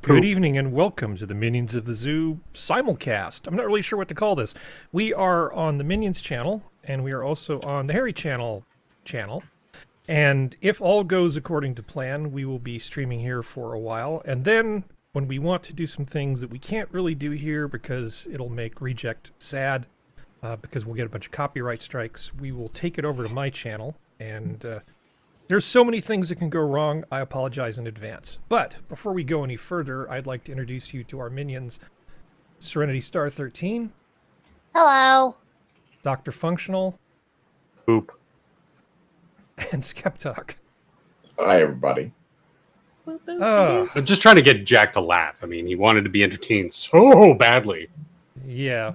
Good evening and welcome to the Minions of the Zoo simulcast. I'm not really sure what to call this. We are on the Minions channel, and we are also on the Harry channel. And if all goes according to plan, we will be streaming here for a while. And then, when we want to do some things that we can't really do here because it'll make Reject sad, because we'll get a bunch of copyright strikes, we will take it over to my channel. And there's so many things that can go wrong, I apologize in advance. But before we go any further, I'd like to introduce you to our minions. Serenity Star 13. Hello. DrFunctional. Poop. And SkepTock. Hi, everybody. I'm just trying to get Jack to laugh. I mean, he wanted to be entertained so badly. Yeah.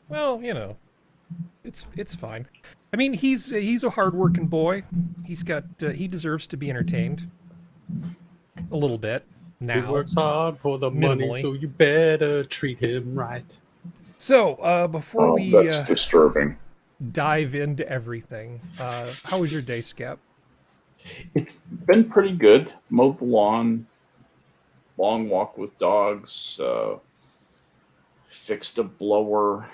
Well, you know, it's fine. I mean, he's a hard-working boy. He's got he deserves to be entertained a little bit now. He works hard for the minimally. money, so you better treat him right. So before we that's disturbing. dive into everything, how was your day, Skep? It's been pretty good. Mowed the lawn, long walk with dogs, fixed a blower,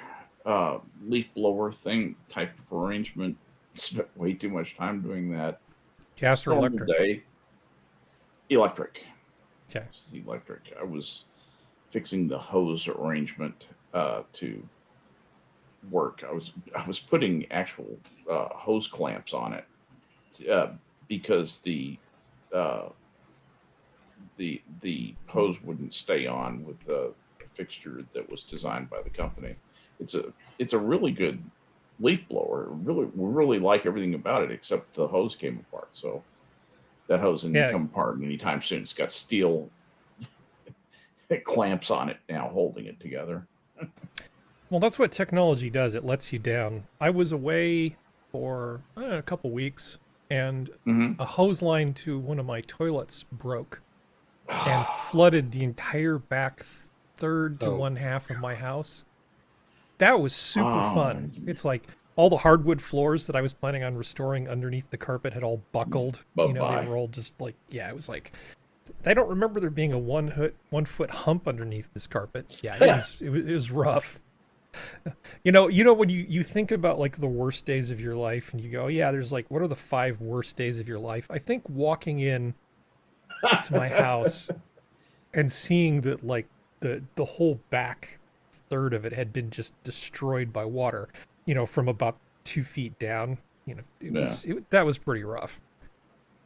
leaf blower thing type of arrangement. Spent way too much time doing that. Gas or Normal electric? day. Electric. Okay. It's electric. I was fixing the hose arrangement to work. I was putting actual hose clamps on it because the hose wouldn't stay on with the fixture that was designed by the company. It's a really good leaf blower. We really like everything about it except the hose came apart. So that hose didn't come apart anytime soon. It's got steel clamps on it now holding it together. Well, that's what technology does. It lets you down. I was away for a couple weeks, and a hose line to one of my toilets broke and flooded the entire back third to one half of my house. That was super fun. It's like all the hardwood floors that I was planning on restoring underneath the carpet had all buckled. You know, they were all just like, yeah, it was like, I don't remember there being a 1 foot hump underneath this carpet. Yeah, it was rough. You know when you think about like the worst days of your life and you go, yeah, there's like, what are the 5 worst days of your life? I think walking in to my house and seeing that like the whole back third of it had been just destroyed by water, you know, from about 2 feet down, you know, that was pretty rough.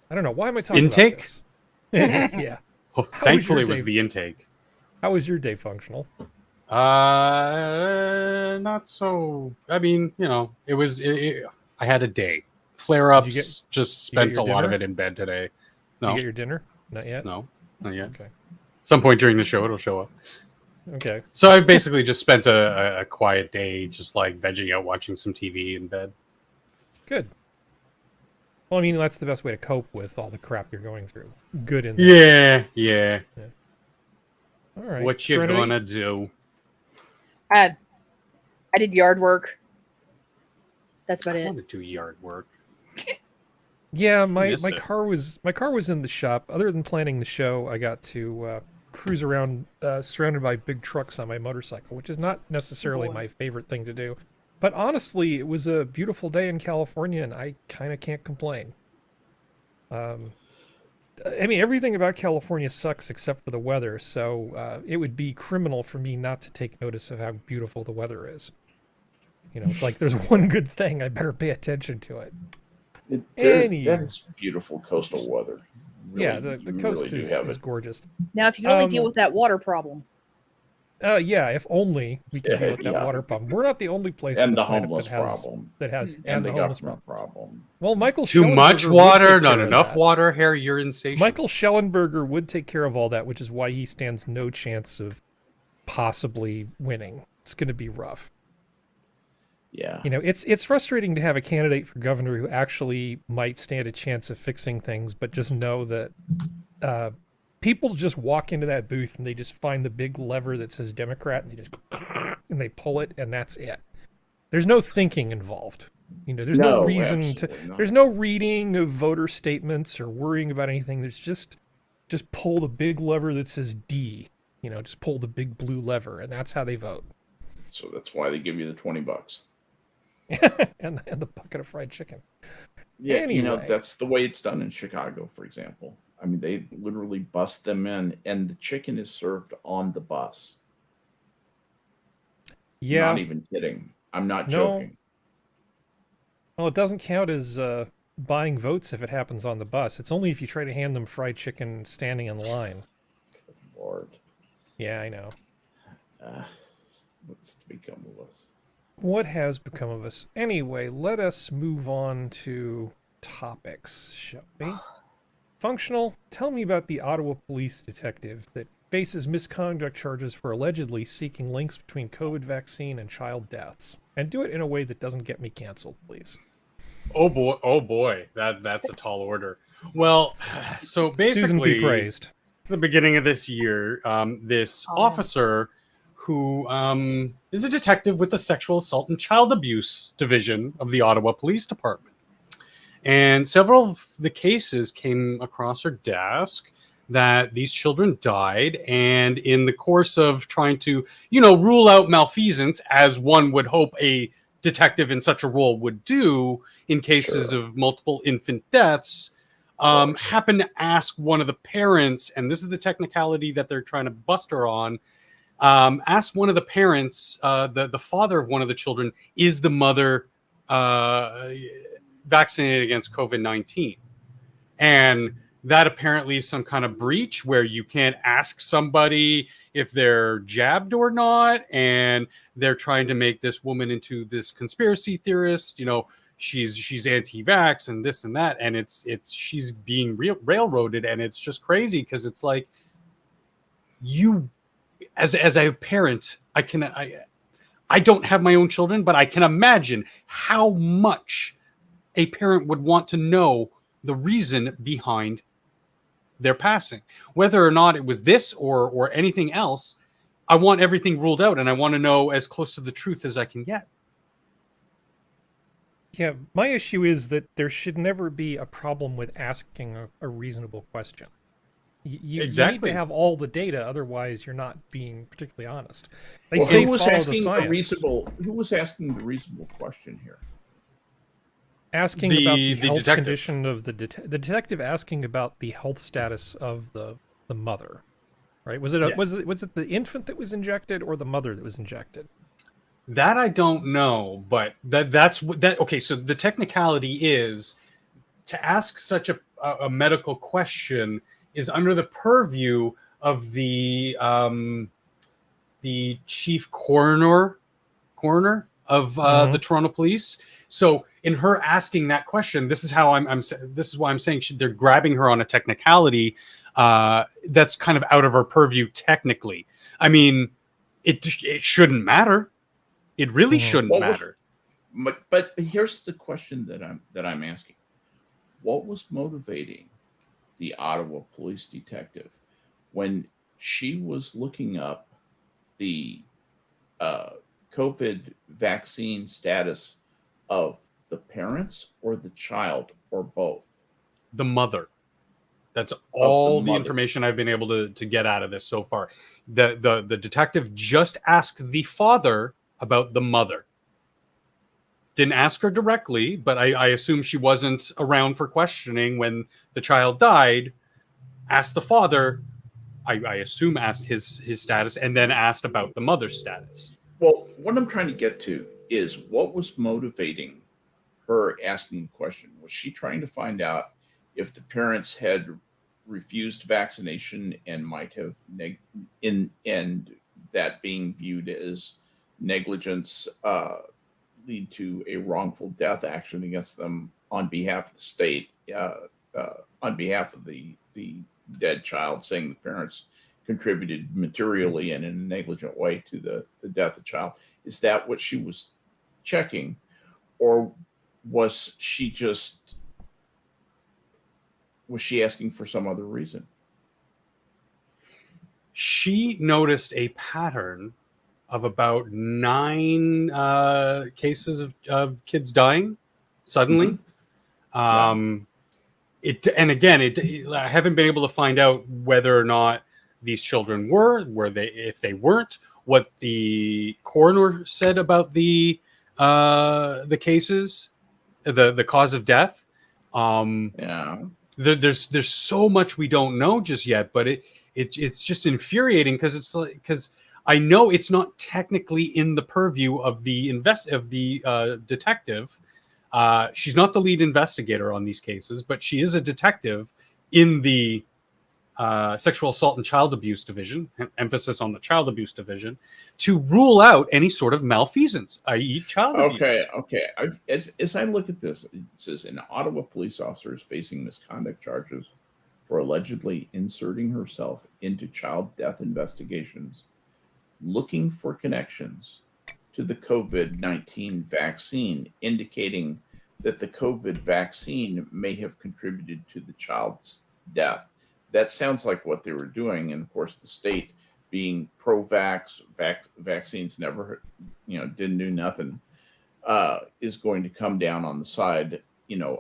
I don't know, why am I talking intake? about this? Yeah. Oh, thankfully it was the intake. How was your day, Functional? Not so. I mean, you know, I had a day. Flare-ups, just spent a lot of it in bed today. No. Did you get your dinner? Not yet? No, not yet. Okay. Some point during the show, it'll show up. Okay. So I basically just spent a quiet day, just like vegging out, watching some TV in bed. Good. Well, I mean, that's the best way to cope with all the crap you're going through. Good in there. Yeah. All right. What you Serenity? gonna do? I did yard work. That's about I it. want to do yard work. Yeah, my car was in the shop. Other than planning the show, I got to cruise around surrounded by big trucks on my motorcycle, which is not necessarily my favorite thing to do. But honestly, it was a beautiful day in California, and I kind of can't complain. I mean, everything about California sucks except for the weather, so it would be criminal for me not to take notice of how beautiful the weather is. You know, like there's one good thing, I better pay attention to it. That is beautiful coastal weather. Really, yeah, the coast is gorgeous. Now, if you can only deal with that water problem. Yeah, if only we could deal with that water problem. We're not the only place and on the planet homeless that has, problem. That has And the homeless government problem. Well, Michael Too Schellenberger much would water, take not care of enough that. water, hair urination. Michael Schellenberger would take care of all that, which is why he stands no chance of possibly winning. It's going to be rough. Yeah. You know, it's frustrating to have a candidate for governor who actually might stand a chance of fixing things, but just know that people just walk into that booth and they just find the big lever that says Democrat and they just and they pull it and that's it. There's no thinking involved. You know, there's no reason to. There's no reading of voter statements or worrying about anything. There's just pull the big lever that says D just pull the big blue lever, and that's how they vote. So that's why they give you the $20. and the bucket of fried chicken. Yeah, Anyway. that's the way it's done in Chicago, for example. I mean, they literally bust them in, and the chicken is served on the bus. Yeah. Not even kidding. I'm not joking. Well, it doesn't count as buying votes if it happens on the bus. It's only if you try to hand them fried chicken standing in line. Good Lord. Yeah, I know. What's become of us? What has become of us? Anyway, let us move on to topics, shall we? Functional, tell me about the Ottawa police detective that faces misconduct charges for allegedly seeking links between COVID vaccine and child deaths. And do it in a way that doesn't get me canceled, please. Oh boy, that's a tall order. Well, so basically, Susan be praised. The beginning of this year, this officer who is a detective with the Sexual Assault and Child Abuse Division of the Ottawa Police Department. And several of the cases came across her desk that these children died, and in the course of trying to, rule out malfeasance, as one would hope a detective in such a role would do in cases of multiple infant deaths, happened to ask one of the parents, and this is the technicality that they're trying to bust her on, asked one of the parents, the father of one of the children, is the mother vaccinated against COVID-19? And that apparently is some kind of breach where you can't ask somebody if they're jabbed or not. And they're trying to make this woman into this conspiracy theorist. She's anti-vax and this and that. And she's being railroaded. And it's just crazy because it's like, you, as a parent, I don't have my own children, but I can imagine how much a parent would want to know the reason behind their passing, whether or not it was this or anything else. I want everything ruled out, and I want to know as close to the truth as I can get. Yeah, my issue is that there should never be a problem with asking a reasonable question. You need to have all the data, otherwise you're not being particularly honest. They say who was follow asking the science. Who was asking the reasonable question here? Asking about the health condition of the detective, asking about the health status of the mother, right? Was it was it the infant that was injected or the mother that was injected? That I don't know, but that's okay. So the technicality is to ask such a medical question is under the purview of the chief coroner of the Toronto Police. So in her asking that question, this is how this is why I'm saying they're grabbing her on a technicality that's kind of out of her purview technically. I mean, it shouldn't matter. It really shouldn't matter. But here's the question that I'm asking: what was motivating the Ottawa police detective when she was looking up the COVID vaccine status of the parents or the child or both? The mother. That's all the information I've been able to get out of this so far. The detective just asked the father about the mother. Didn't ask her directly, but I assume she wasn't around for questioning when the child died. Asked the father, I assume asked his status, and then asked about the mother's status. Well, what I'm trying to get to is what was motivating her asking the question. Was she trying to find out if the parents had refused vaccination and might have and that being viewed as negligence lead to a wrongful death action against them on behalf of the state, on behalf of the dead child, saying the parents contributed materially and in a negligent way to the death of the child? Is that what she was checking, or was she asking for some other reason? She noticed a pattern of about 9 cases of kids dying suddenly. I haven't been able to find out whether or not these children were they, if they weren't, what the coroner said about the cases, the cause of death. There's so much we don't know just yet, but it's just infuriating because I know it's not technically in the purview of the detective. She's not the lead investigator on these cases, but she is a detective in the sexual assault and child abuse division, emphasis on the child abuse division, to rule out any sort of malfeasance, i.e. child abuse. Okay. As I look at this, it says an Ottawa police officer is facing misconduct charges for allegedly inserting herself into child death investigations, looking for connections to the COVID-19 vaccine, indicating that the COVID vaccine may have contributed to the child's death. That sounds like what they were doing. And of course, the state being pro-vax, vaccines never, didn't do nothing, is going to come down on the side,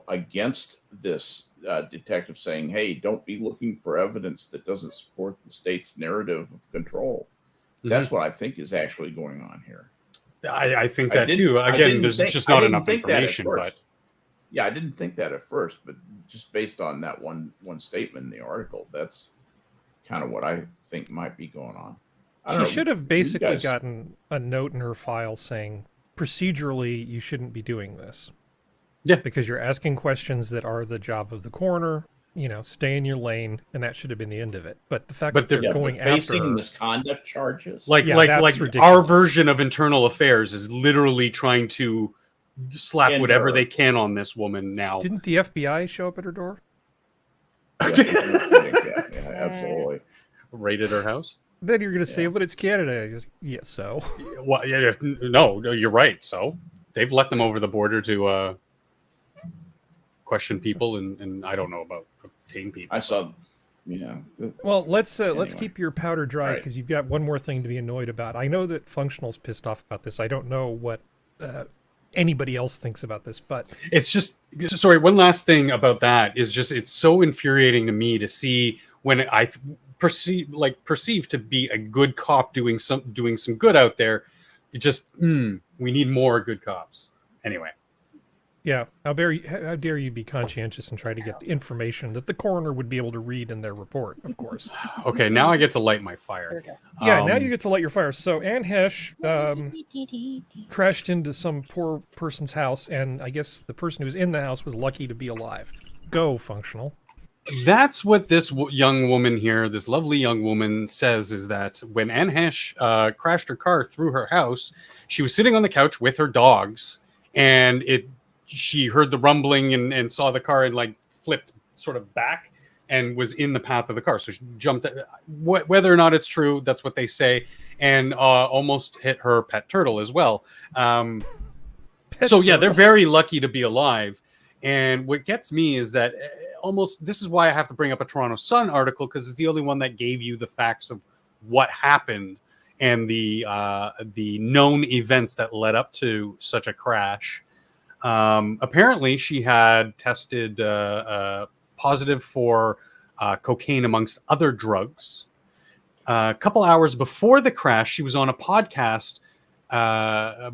against this detective saying, hey, don't be looking for evidence that doesn't support the state's narrative of control. That's what I think is actually going on here. I think that too. Again, there's just not enough information, but yeah, I didn't think that at first, but just based on that one statement in the article, that's kind of what I think might be going on. She should have basically gotten a note in her file saying, procedurally, you shouldn't be doing this. Yeah. Because you're asking questions that are the job of the coroner, stay in your lane, and that should have been the end of it. But the fact that they're going facing after her, misconduct charges, like our version of internal affairs is literally trying to slap whatever they can on this woman now. Didn't the FBI show up at her door? Yeah, absolutely. Raided her house? Then you're going to say, but it's Canada. Yeah, so. Well, yeah, no, you're right. So they've let them over the border to question people, and I don't know about obtain people. I saw, Well, let's keep your powder dry because you've got one more thing to be annoyed about. I know that Functional's pissed off about this. I don't know what anybody else thinks about this, but it's just sorry. One last thing about that is just it's so infuriating to me to see when I perceive to be a good cop doing some good out there. It just we need more good cops. Anyway. Yeah, how dare you be conscientious and try to get the information that the coroner would be able to read in their report, of course. Okay, now I get to light my fire. Yeah, now you get to light your fire. So Anne Hesh crashed into some poor person's house, and I guess the person who was in the house was lucky to be alive. Go, Functional. That's what this young woman here, this lovely young woman, says, is that when Anne Hesh crashed her car through her house, she was sitting on the couch with her dogs, and she heard the rumbling and saw the car and like flipped sort of back and was in the path of the car. So she jumped, whether or not it's true, that's what they say, and almost hit her pet turtle as well. Yeah, they're very lucky to be alive. And what gets me is that this is why I have to bring up a Toronto Sun article, because it's the only one that gave you the facts of what happened and the known events that led up to such a crash. Apparently, she had tested positive for cocaine amongst other drugs. A couple hours before the crash, she was on a podcast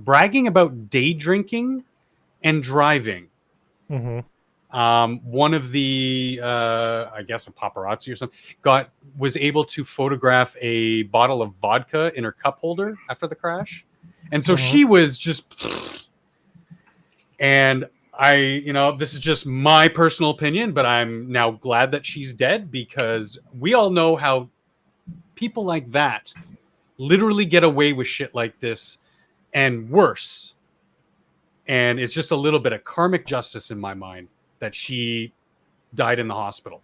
bragging about day drinking and driving. Mm-hmm. One of the, I guess a paparazzi or something, was able to photograph a bottle of vodka in her cup holder after the crash. And so she was just... And this is just my personal opinion, but I'm now glad that she's dead, because we all know how people like that literally get away with shit like this and worse. And it's just a little bit of karmic justice in my mind that she died in the hospital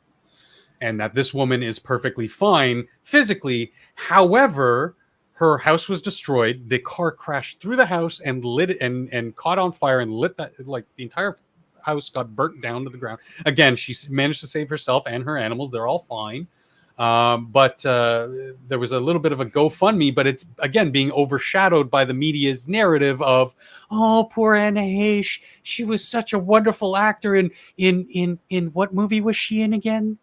and that this woman is perfectly fine physically. However, her house was destroyed. The car crashed through the house and lit it and caught on fire and lit that, like the entire house got burnt down to the ground. Again, she managed to save herself and her animals. They're all fine. But there was a little bit of a GoFundMe, but it's again being overshadowed by the media's narrative of, oh, poor Anne Heche. She was such a wonderful actor in what movie was she in again?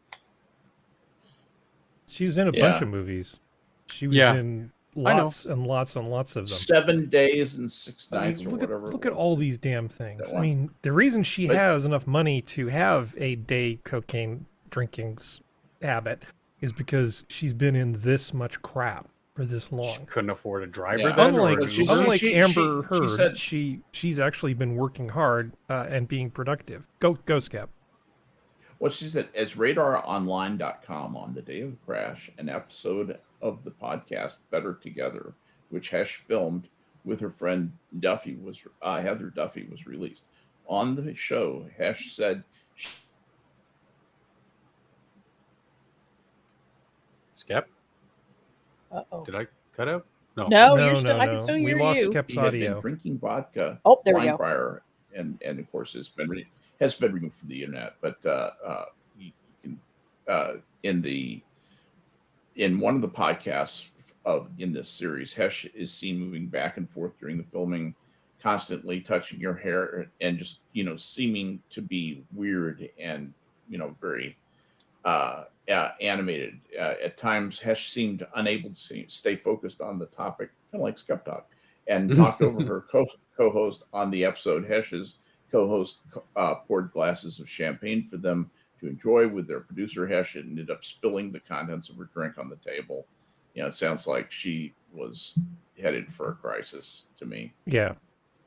She's in a bunch of movies. She was in lots and lots and lots of them. 7 days and 6 nights, or look whatever. Look at all these damn things. I mean, the reason she has enough money to have a day cocaine drinking habit is because she's been in this much crap for this long. She couldn't afford a driver. Then, unlike Amber Heard, she's actually been working hard and being productive. Go Skep. What she said, as RadarOnline.com on the day of the crash, an episode of the podcast Better Together, which Hesh filmed with her friend Duffy, Heather Duffy, was released. On the show, Hesh said, Skep? Uh-oh. Did I cut out? No. No, I can still hear you. We lost Skep's he had audio. been drinking vodka. Oh, there we go. Prior, and of course has been removed from the internet. But you can in one of the podcasts in this series, Hesh is seen moving back and forth during the filming, constantly touching your hair and just seeming to be weird and very animated. At times, Hesh seemed unable to stay focused on the topic, kind of like SkepTock, and knocked over her co-host on the episode. Hesh's co-host poured glasses of champagne for them to enjoy with their producer. Hesh ended up spilling the contents of her drink on the table. It sounds like she was headed for a crisis to me. Yeah.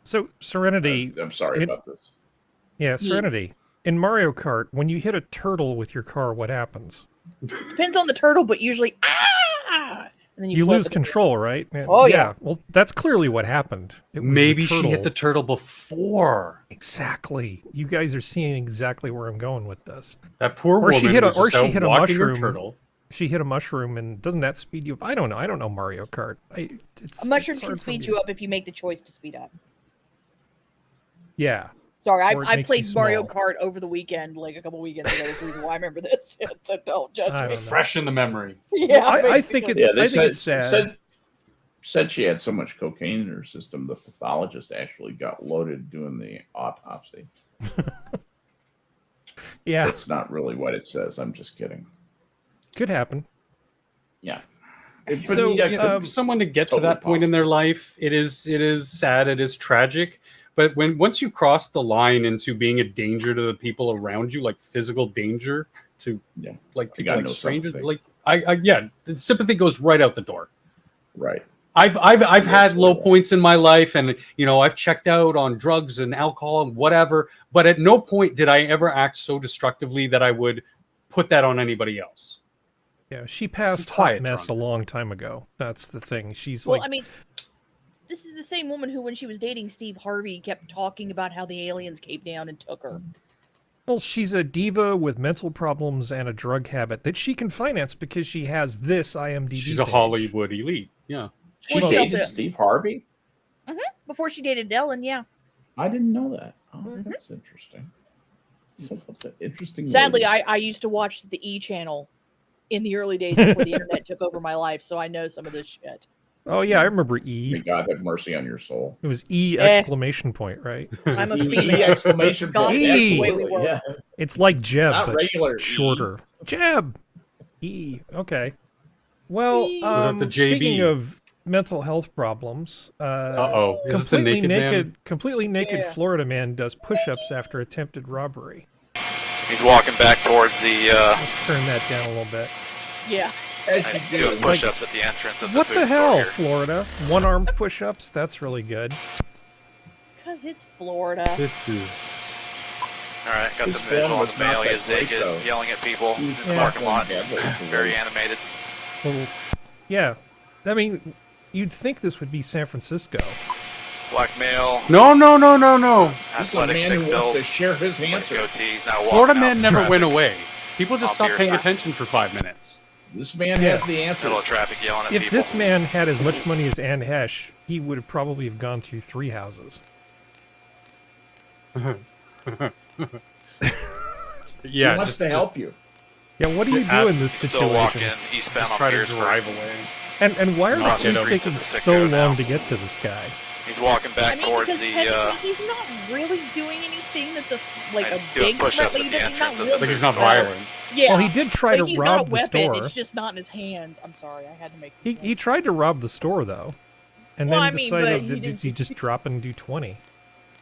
So Serenity. I'm sorry about this. Yeah, Serenity. In Mario Kart, when you hit a turtle with your car, what happens? Depends on the turtle, but usually, and then you lose control, right? Oh, yeah. Well, that's clearly what happened. Maybe she hit the turtle before. Exactly. You guys are seeing exactly where I'm going with this. That poor woman. She hit a mushroom. Turtle. She hit a mushroom, and doesn't that speed you up? I don't know. I don't know Mario Kart. A mushroom can speed you up if you make the choice to speed up. Yeah. Sorry, I played Mario Kart over the weekend, like a couple weekends ago. That's the reason why I remember this shit, so don't judge me. Fresh in the memory. Yeah, I think it's sad. Said she had so much cocaine in her system, the pathologist actually got loaded doing the autopsy. Yeah. That's not really what it says. I'm just kidding. Could happen. Yeah. Someone to get to that point in their life, it is sad, it is tragic. But once you cross the line into being a danger to the people around you, like physical danger to like people, like strangers, sympathy. The sympathy goes right out the door. Right. I've had low points in my life, and I've checked out on drugs and alcohol and whatever. But at no point did I ever act so destructively that I would put that on anybody else. Yeah, she passed hot mess a long time ago. That's the thing. She's I mean, this is the same woman who, when she was dating Steve Harvey, kept talking about how the aliens came down and took her. Well, she's a diva with mental problems and a drug habit that she can finance because she has this IMDb She's a Hollywood elite. Yeah. She dated Steve Harvey? Mm-hmm. Before she dated Ellen, yeah. I didn't know that. Oh, that's interesting. So interesting. Sadly, I used to watch the E! Channel in the early days before the internet took over my life, so I know some of this shit. Oh, yeah, I remember E. May God have mercy on your soul. It was E! Exclamation point, right? I'm a female. E! Exclamation point. E! Yeah. It's like Jeb, not but regular shorter. E. Jeb! E. Okay. Well, the JB? Speaking of mental health problems, is it the naked man? Completely naked Florida man does push-ups after attempted robbery. He's walking back towards the... Let's turn that down a little bit. Yeah. Doing push-ups at the entrance of the what food the hell, store Florida? One-armed push-ups? That's really good. Because it's Florida. This is... Alright, got the visual on the mail. He is naked, yelling at people in the parking lot. Very animated. Well, yeah. I mean, you'd think this would be San Francisco. Black male. No. This is a man who wants to share his answers. Florida man never went away. People just stopped paying attention for 5 minutes. This man has the answers. Middle of traffic yelling at people. If this man had as much money as Anne Hesh, he would have probably have gone through 3 houses. Yeah, he wants to help you. Yeah, what do you do in this situation? Still walking eastbound on try to Pierceburg. drive away. And why are the police street taking to the so long now. to get to this guy? He's walking back towards because the... he's not really doing anything that's a he's big doing push-ups threat. at the entrance of the Like he's not violent. Yeah. Well, he did try to he's rob got a the weapon, store. It's just not in his hands. I'm sorry, I had to make. He tried to rob the store though, and Well, then I mean, but decided he did he just drop and do 20?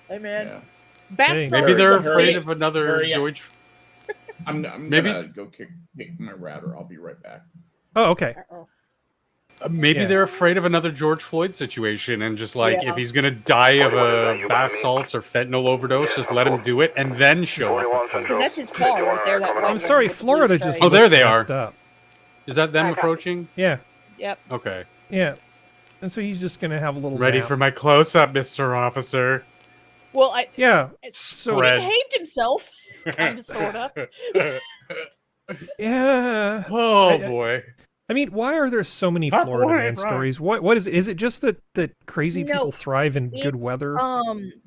Hey man, Yeah. Bats Hey. Maybe Summer they're is a afraid big- of another Hurry up. George. I'm Maybe- gonna go kick my router. I'll be right back. Oh, okay. Uh-oh. Maybe Yeah. they're afraid of another George Floyd situation, and just like Yeah. if he's gonna die of a bath salts or fentanyl overdose, just let him do it and then show up. Because that's his car right there. That white I'm sorry, one with the Florida blue just stripe. Oh, there looks they messed are. up. Is that them I got- approaching? Yeah, Yep. Okay. yeah. And so he's just gonna have a little Ready nap. for my close-up, Mr. Officer. Well, Yeah. so Spread. he behaved himself, kind of, sorta. Yeah. Oh boy. I mean, why are there so many That Florida boy, man right. stories? What is it? Is it just that crazy No, people thrive in it- good weather?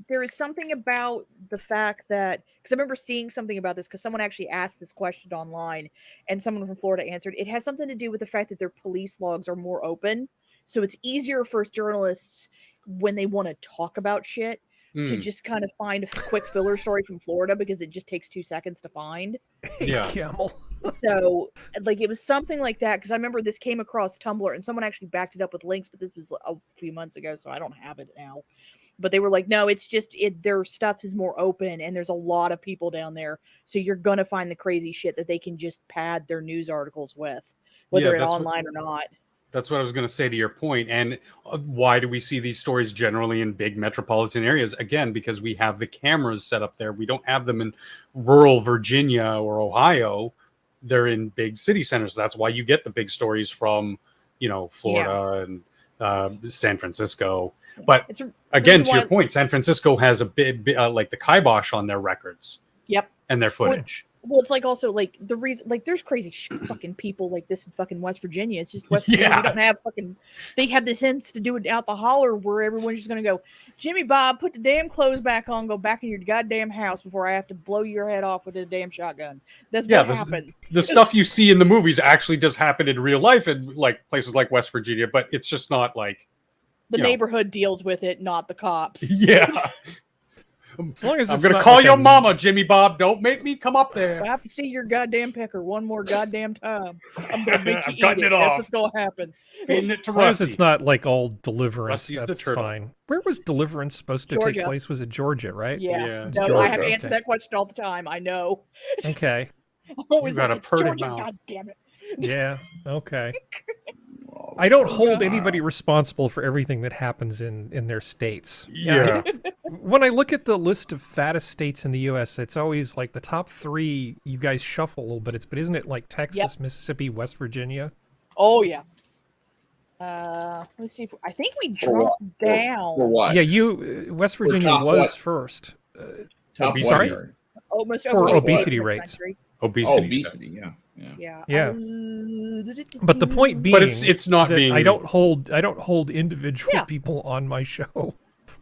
There is something about the fact that, because I remember seeing something about this, because someone actually asked this question online, and someone from Florida answered. It has something to do with the fact that their police logs are more open, so it's easier for journalists when they want to talk about shit to Hmm. just kind of find a quick filler story from Florida, because it just takes 2 seconds to find. Yeah. Camel. So, like, it was something like that, because I remember this came across Tumblr, and someone actually backed it up with links, but this was a few months ago, so I don't have it now. But they were like, no, it's just their stuff is more open, and there's a lot of people down there, so you're gonna find the crazy shit that they can just pad their news articles with, whether it's that's what- online or not. That's what I was going to say to your point. And why do we see these stories generally in big metropolitan areas? Again, because we have the cameras set up there. We don't have them in rural Virginia or Ohio. They're in big city centers. That's why you get the big stories from, Florida and San Francisco. But It's again, reason to your why- point, San Francisco has a big, like the kibosh on their records Yep. and their footage. Well, it's like also like the reason, like there's crazy fucking people like this in fucking West Virginia. It's just West Virginia. Yeah. We don't have fucking. They have the sense to do it out the holler where everyone's just gonna go, Jimmy Bob, put the damn clothes back on, go back in your goddamn house before I have to blow your head off with this damn shotgun. That's Yeah, what happens. The stuff you see in the movies actually does happen in real life in like places like West Virginia, but it's just not like, The you know. neighborhood deals with it, not the cops. yeah. As long as I'm it's gonna not call like your a- mama, Jimmy Bob. Don't make me come up there. If I have to see your goddamn pecker one more goddamn time, I'm gonna make you I'm eat cutting it. it That's off. what's gonna happen. Feeding it to As long as Rusty. it's not like all Deliverance, Rusty's the that's turtle. fine. Where was Deliverance supposed to take Georgia. place? Was it Georgia, right? Yeah. It's No, I Georgia. have to answer Okay. that question all the time. I know. Okay. I'm always You got like, a it's purty Georgia, mouth. God damn it. Yeah. Okay. Well, I don't hold Yeah. anybody responsible for everything that happens in their states. Yeah. When I look at the list of fattest states in the U.S., it's always like the top 3. You guys shuffle a little bit. But isn't it like Texas, Mississippi, West Virginia? Oh yeah. Let's see. I think we For what? dropped down. For what? Yeah, West Virginia top was what? first. Top Obesity. what Sorry? area? Almost For over obesity 80% rates. country. Obesity. Oh, obesity. Yeah. Yeah. Yeah. But the point being, But it's not that being. I don't hold individual Yeah. people on my show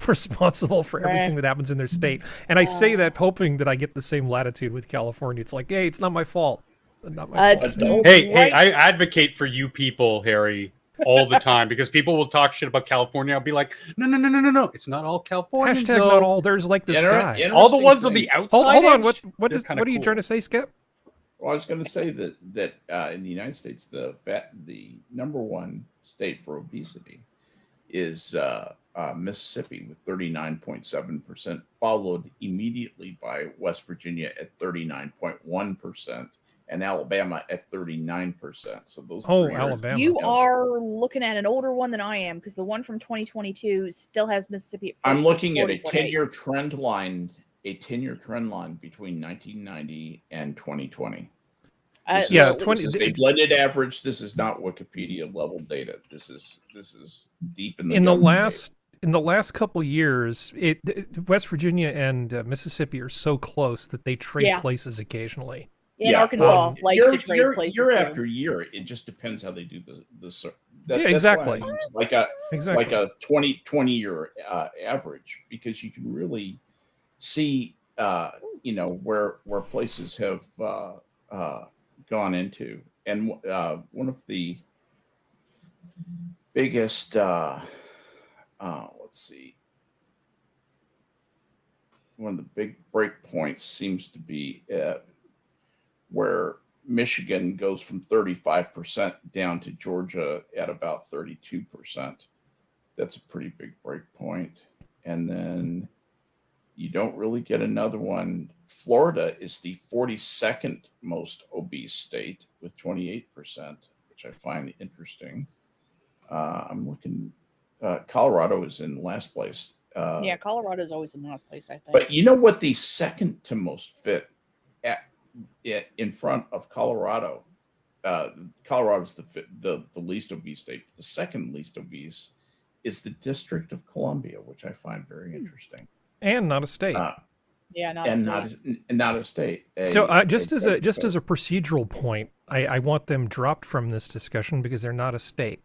responsible for everything Right. that happens in their state. And I say that hoping that I get the same latitude with California. It's like, hey, it's not my fault. Not my fault. Don't- Hey, I advocate for you people, Harry, all the time because people will talk shit about California. I'll be like, no. It's not all California. Hashtag not all. There's like this guy. All the ones on thing- the outside. Hold on. edge, What they're is kinda what are you cool. trying to say, Skep? Well, I was going to say that in the United States, the number one state for obesity is Mississippi with 39.7%, followed immediately by West Virginia at 39.1%, and Alabama at 39%. So those Oh, three are- Alabama. You Yeah. are looking at an older one than I am, because the one from 2022 still has Mississippi at I'm first, looking at a 40.8. 10-year trend line. A 10-year trend line between 1990 and 2020. This Yeah, is, 20 This is a blended average. This is not Wikipedia level data. This is deep in the in the government last couple years, West Virginia and Mississippi are so close that they trade Yeah. places occasionally. In Yeah, Arkansas, likes year, to trade year, places. year too. after year. It just depends how they do the Yeah, that's why exactly. I use like a Exactly. 20 year average, because you can really see where places have gone into. And one of the biggest let's see, one of the big break points seems to be where Michigan goes from 35% down to Georgia at about 32%. That's a pretty big break point. And then you don't really get another one. Florida is the 42nd most obese state with 28%, which I find interesting. I'm looking. Colorado is in last place. Yeah, Colorado is always in last place, I think. But you know what the second to most fit in front of Colorado? Colorado's the least obese state. The second least obese is the District of Columbia, which I find very interesting. And not a state. Yeah, not a state. So just as a procedural point, I want them dropped from this discussion because they're not a state.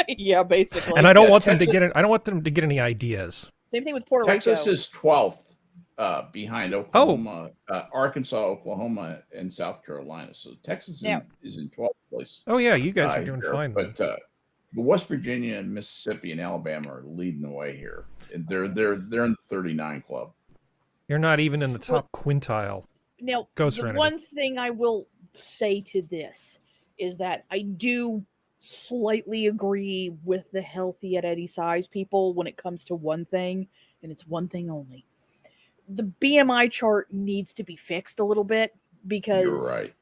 Yeah, basically. And I don't want them to get I don't want them to get any ideas. Same thing with Puerto Texas Rico. is 12th behind Oklahoma, Arkansas, Oklahoma, and South Carolina. So Texas is in 12th place. Oh yeah, you guys are doing fine. But West Virginia and Mississippi and Alabama are leading the way here. And they're in the 39 club. You're not even in the top quintile. Now, the one thing I will say to this is that I do slightly agree with the healthy at any size people when it comes to one thing, and it's one thing only. The BMI chart needs to be fixed a little bit because you're right.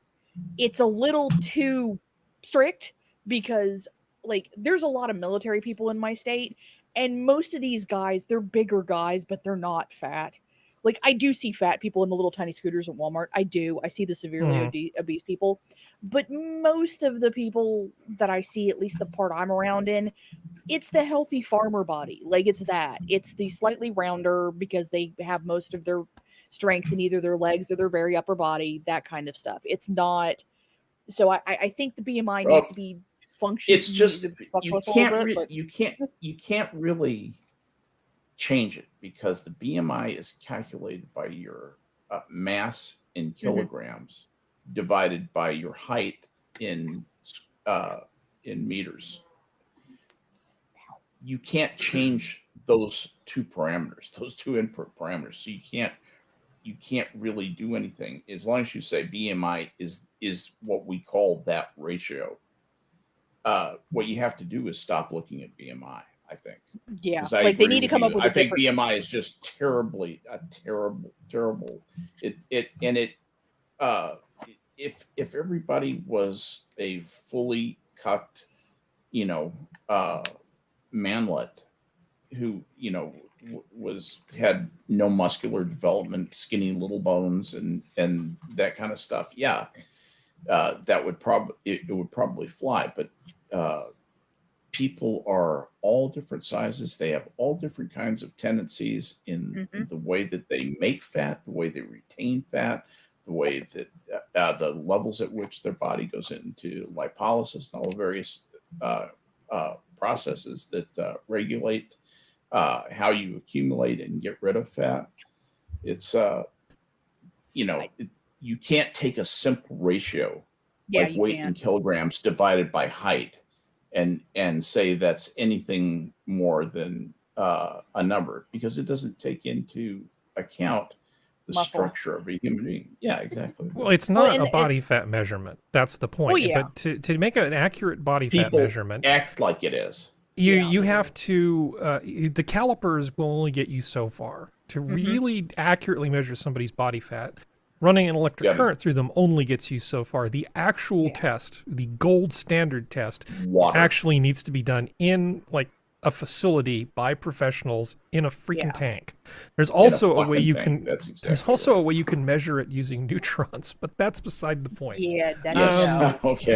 It's a little too strict because, like, there's a lot of military people in my state, and most of these guys, they're bigger guys, but they're not fat. Like, I do see fat people in the little tiny scooters at Walmart. I do. I see the severely obese people. But most of the people that I see, at least the part I'm around in, it's the healthy farmer body. Like, it's that. It's the slightly rounder because they have most of their strength in either their legs or their very upper body, that kind of stuff. It's not. So I think the BMI needs to be functional. It's just you can't really change it because the BMI is calculated by your mass in kilograms divided by your height in meters. You can't change those two parameters, those two input parameters. So you can't really do anything as long as you say BMI is what we call that ratio. What you have to do is stop looking at BMI. I think. Yeah, like they need to come up with. I think BMI is just terrible. If everybody was a fully cucked, manlet who had no muscular development, skinny little bones, and that kind of stuff, that would probably fly, but. People are all different sizes. They have all different kinds of tendencies in the way that they make fat, the way they retain fat, the way that the levels at which their body goes into lipolysis and all the various processes that regulate how you accumulate and get rid of fat. It's, you can't take a simple ratio like weight in kilograms divided by height and say that's anything more than a number because it doesn't take into account the structure of a human being. Yeah, exactly. Well, it's not a body fat measurement. That's the point. But to make an accurate body fat measurement, act like it is. You have to the calipers will only get you so far. To really accurately measure somebody's body fat, running an electric current through them only gets you so far. The actual test, the gold standard test, actually needs to be done in like a facility by professionals in a freaking tank. There's also a way you can. There's also a way you can measure it using neutrons, but that's beside the point. Yeah, that's okay.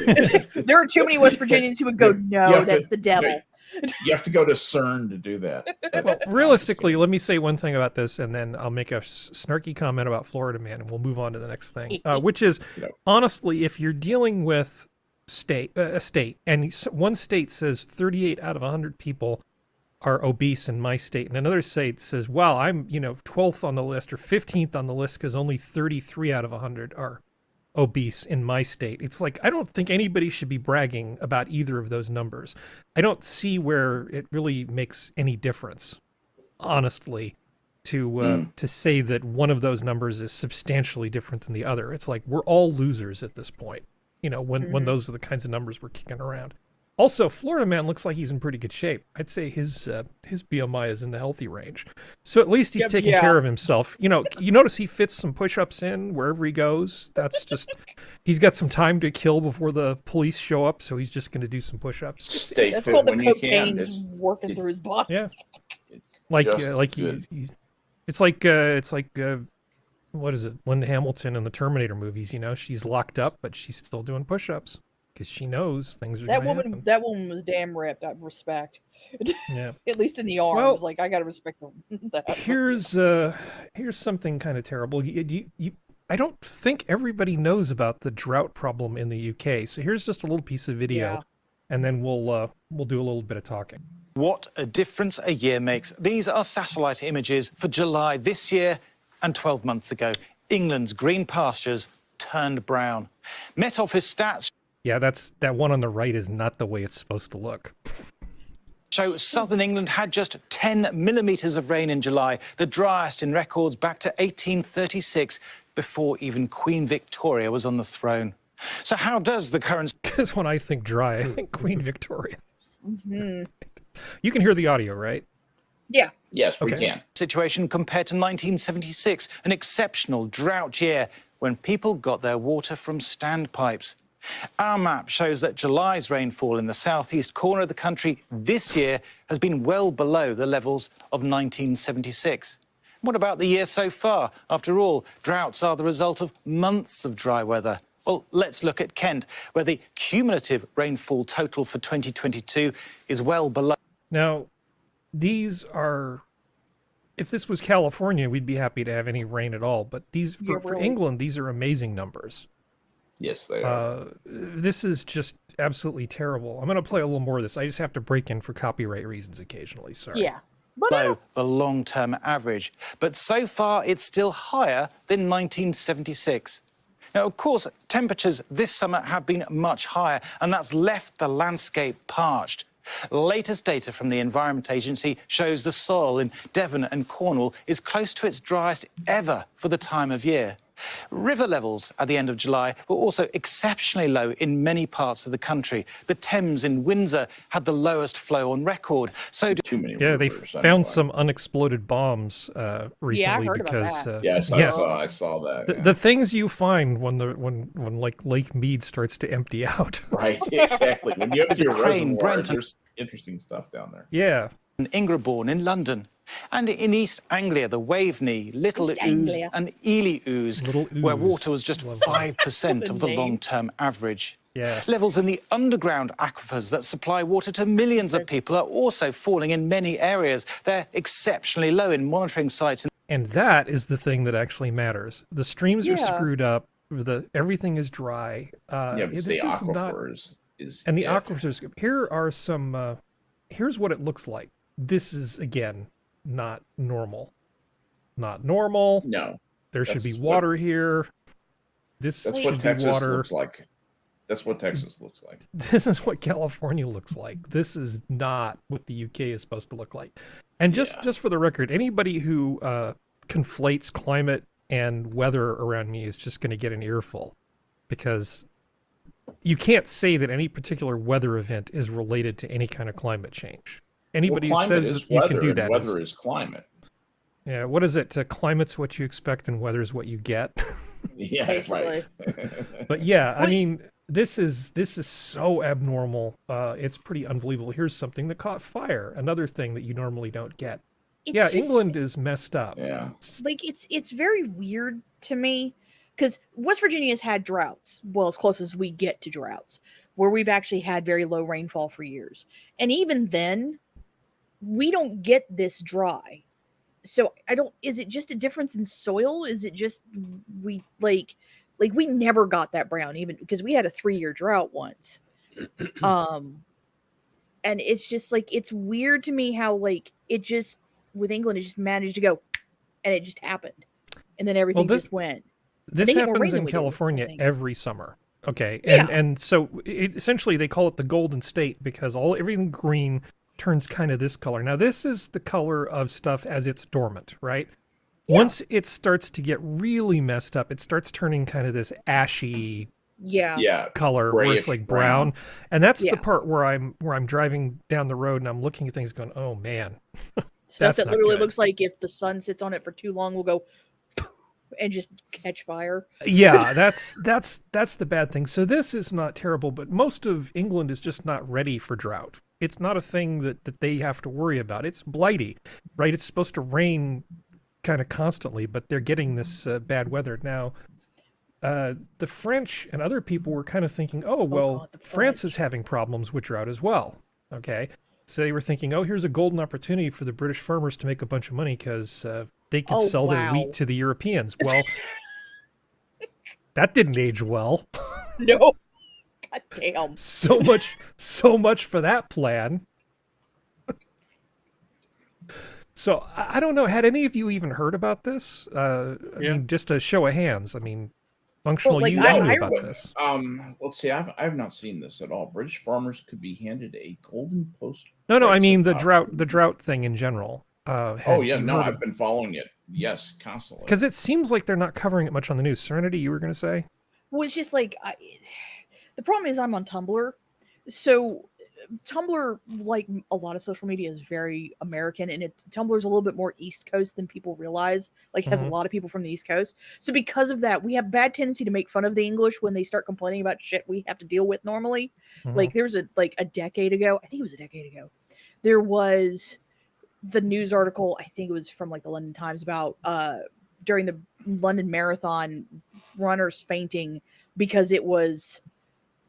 There are too many West Virginians who would go, no, that's the devil. You have to go to CERN to do that. Well, realistically, let me say one thing about this, and then I'll make a snarky comment about Florida Man, and we'll move on to the next thing, which is, honestly, if you're dealing with a state, and one state says 38 out of 100 people are obese in my state, and another state says, wow, I'm 12th on the list or 15th on the list because only 33 out of 100 are obese in my state. It's like, I don't think anybody should be bragging about either of those numbers. I don't see where it really makes any difference, honestly. to say that one of those numbers is substantially different than the other. It's like we're all losers at this point, you know, when those are the kinds of numbers we're kicking around. Also, Florida Man looks like he's in pretty good shape. I'd say his BMI is in the healthy range. So at least he's taking care of himself. You know, you notice he fits some push-ups in wherever he goes. That's just, he's got some time to kill before the police show up, so he's just going to do some push-ups. Stay That's fit called the when you can. cocaine's working through his body. Yeah. Good. It's like what is it? Linda Hamilton in the Terminator movies, you know, she's locked up, but she's still doing push-ups. Because she knows things are That gonna woman, happen. that woman was damn ripped. I respect. Yeah. At least in the arms, Well, like I gotta respect that. Here's something kind of terrible. I don't think everybody knows about the drought problem in the UK. So here's just a little piece of video, and then we'll do a little bit of talking. What a difference a year makes. These are satellite images for July this year and 12 months ago. England's green pastures turned brown. Met Office stats Yeah, that one on the right is not the way it's supposed to look. show southern England had just 10 millimetres of rain in July, the driest in records back to 1836, before even Queen Victoria was on the throne. So how does the current Because when I think dry, I think Queen Victoria. You can hear the audio, right? Yeah. Yes, we Okay. can. situation compare to 1976, an exceptional drought year when people got their water from standpipes? Our map shows that July's rainfall in the southeast corner of the country this year has been well below the levels of 1976. What about the year so far? After all, droughts are the result of months of dry weather. Well, let's look at Kent, where the cumulative rainfall total for 2022 is well below. Now, these are, if this was California, we'd be happy to have any rain at all. But these, for really. England, these are amazing numbers. Yes, they are. This is just absolutely terrible. I'm going to play a little more of this. I just have to break in for copyright reasons occasionally. Sorry. Yeah. But Below the long-term average. But so far, it's still higher than 1976. Now, of course, temperatures this summer have been much higher, and that's left the landscape parched. Latest data from the Environment Agency shows the soil in Devon and Cornwall is close to its driest ever for the time of year. River levels at the end of July were also exceptionally low in many parts of the country. The Thames in Windsor had the lowest flow on record. So Too many Yeah, they rivers, found anyway. some unexploded bombs recently heard about because that. Yes, I saw that. the, yeah. the things you find when like Lake Mead starts to empty out. Right, exactly. When you have your Crane, reservoir, Brent, there's interesting stuff down there. Yeah. Ingrabourne in London. And in East Anglia, the Waveney, Little East Ouse Anglia. and Ely Ouse, Little where Ouse. water was just 5% of the Name. long-term average. Yeah. Levels in the underground aquifers that supply water to millions of people are also falling in many areas. They're exceptionally low in monitoring sites. And that is the thing that actually matters. The streams are Yeah. screwed up. Everything is dry. Yeah, but this the is not- aquifer is and the dead. aquifers. Here are some. Here's what it looks like. This is again not normal. Not normal. No, There should be that's water here. This that's should what be Texas water. looks like. That's what Texas looks like. This is what California looks like. This is not what the UK is supposed to look like. And just for the record, anybody who conflates climate and weather around me is just going to get an earful, because you can't say that any particular weather event is related to any kind of climate change. Anybody who Well, says climate is that you can weather, do and that weather is climate. yeah, what is it? Climate's what you expect and weather's what you get. Yeah, Basically. right. But yeah, I mean, this is so abnormal. It's pretty unbelievable. Here's something that caught fire. Another thing that you normally don't get. it's Yeah, just, England is messed up. Yeah. like it's very weird to me because West Virginia has had droughts, well, as close as we get to droughts, where we've actually had very low rainfall for years, and even then, we don't get this dry. So I don't. Is it just a difference in soil? Is it just we like we never got that brown, even because we had a 3-year drought once. And it's just like it's weird to me how like it just with England it just managed to go, and it just happened, and then everything just went. This they get more happens rain than in we do, I California think. every summer. Okay, Yeah. and so essentially they call it the Golden State because everything green turns kind of this color. Now, this is the color of stuff as it's dormant, right? Yeah. Once it starts to get really messed up, it starts turning kind of this ashy color where it's like brown. And that's the part where I'm driving down the road and I'm looking at things going, oh man. Stuff that literally looks like if the sun sits on it for too long will go and just catch fire. Yeah, that's the bad thing. So this is not terrible, but most of England is just not ready for drought. It's not a thing that they have to worry about. It's blighty, right? It's supposed to rain kind of constantly, but they're getting this bad weather now. The French and other people were kind of thinking, oh, well, France is having problems with drought as well. Okay. So they were thinking, oh, here's a golden opportunity for the British farmers to make a bunch of money because they could sell their wheat to the Europeans. Well, that didn't age well. No. God damn. So much for that plan. So I don't know. Had any of you even heard about this? I mean, just a show of hands. I mean, Functional, you knew about this. Let's see. I've not seen this at all. British farmers could be handed a golden post. No. I mean the drought thing in general. I've been following it. Yes, constantly. Because it seems like they're not covering it much on the news. Serenity, you were going to say? Well, it's just like the problem is I'm on Tumblr, so Tumblr, like a lot of social media, is very American, and Tumblr's a little bit more East Coast than people realize. Like, has a lot of people from the East Coast. So because of that, we have bad tendency to make fun of the English when they start complaining about shit we have to deal with normally. Like, there's a decade ago, I think it was a decade ago, there was the news article, I think it was from like the London Times, about during the London Marathon, runners fainting because it was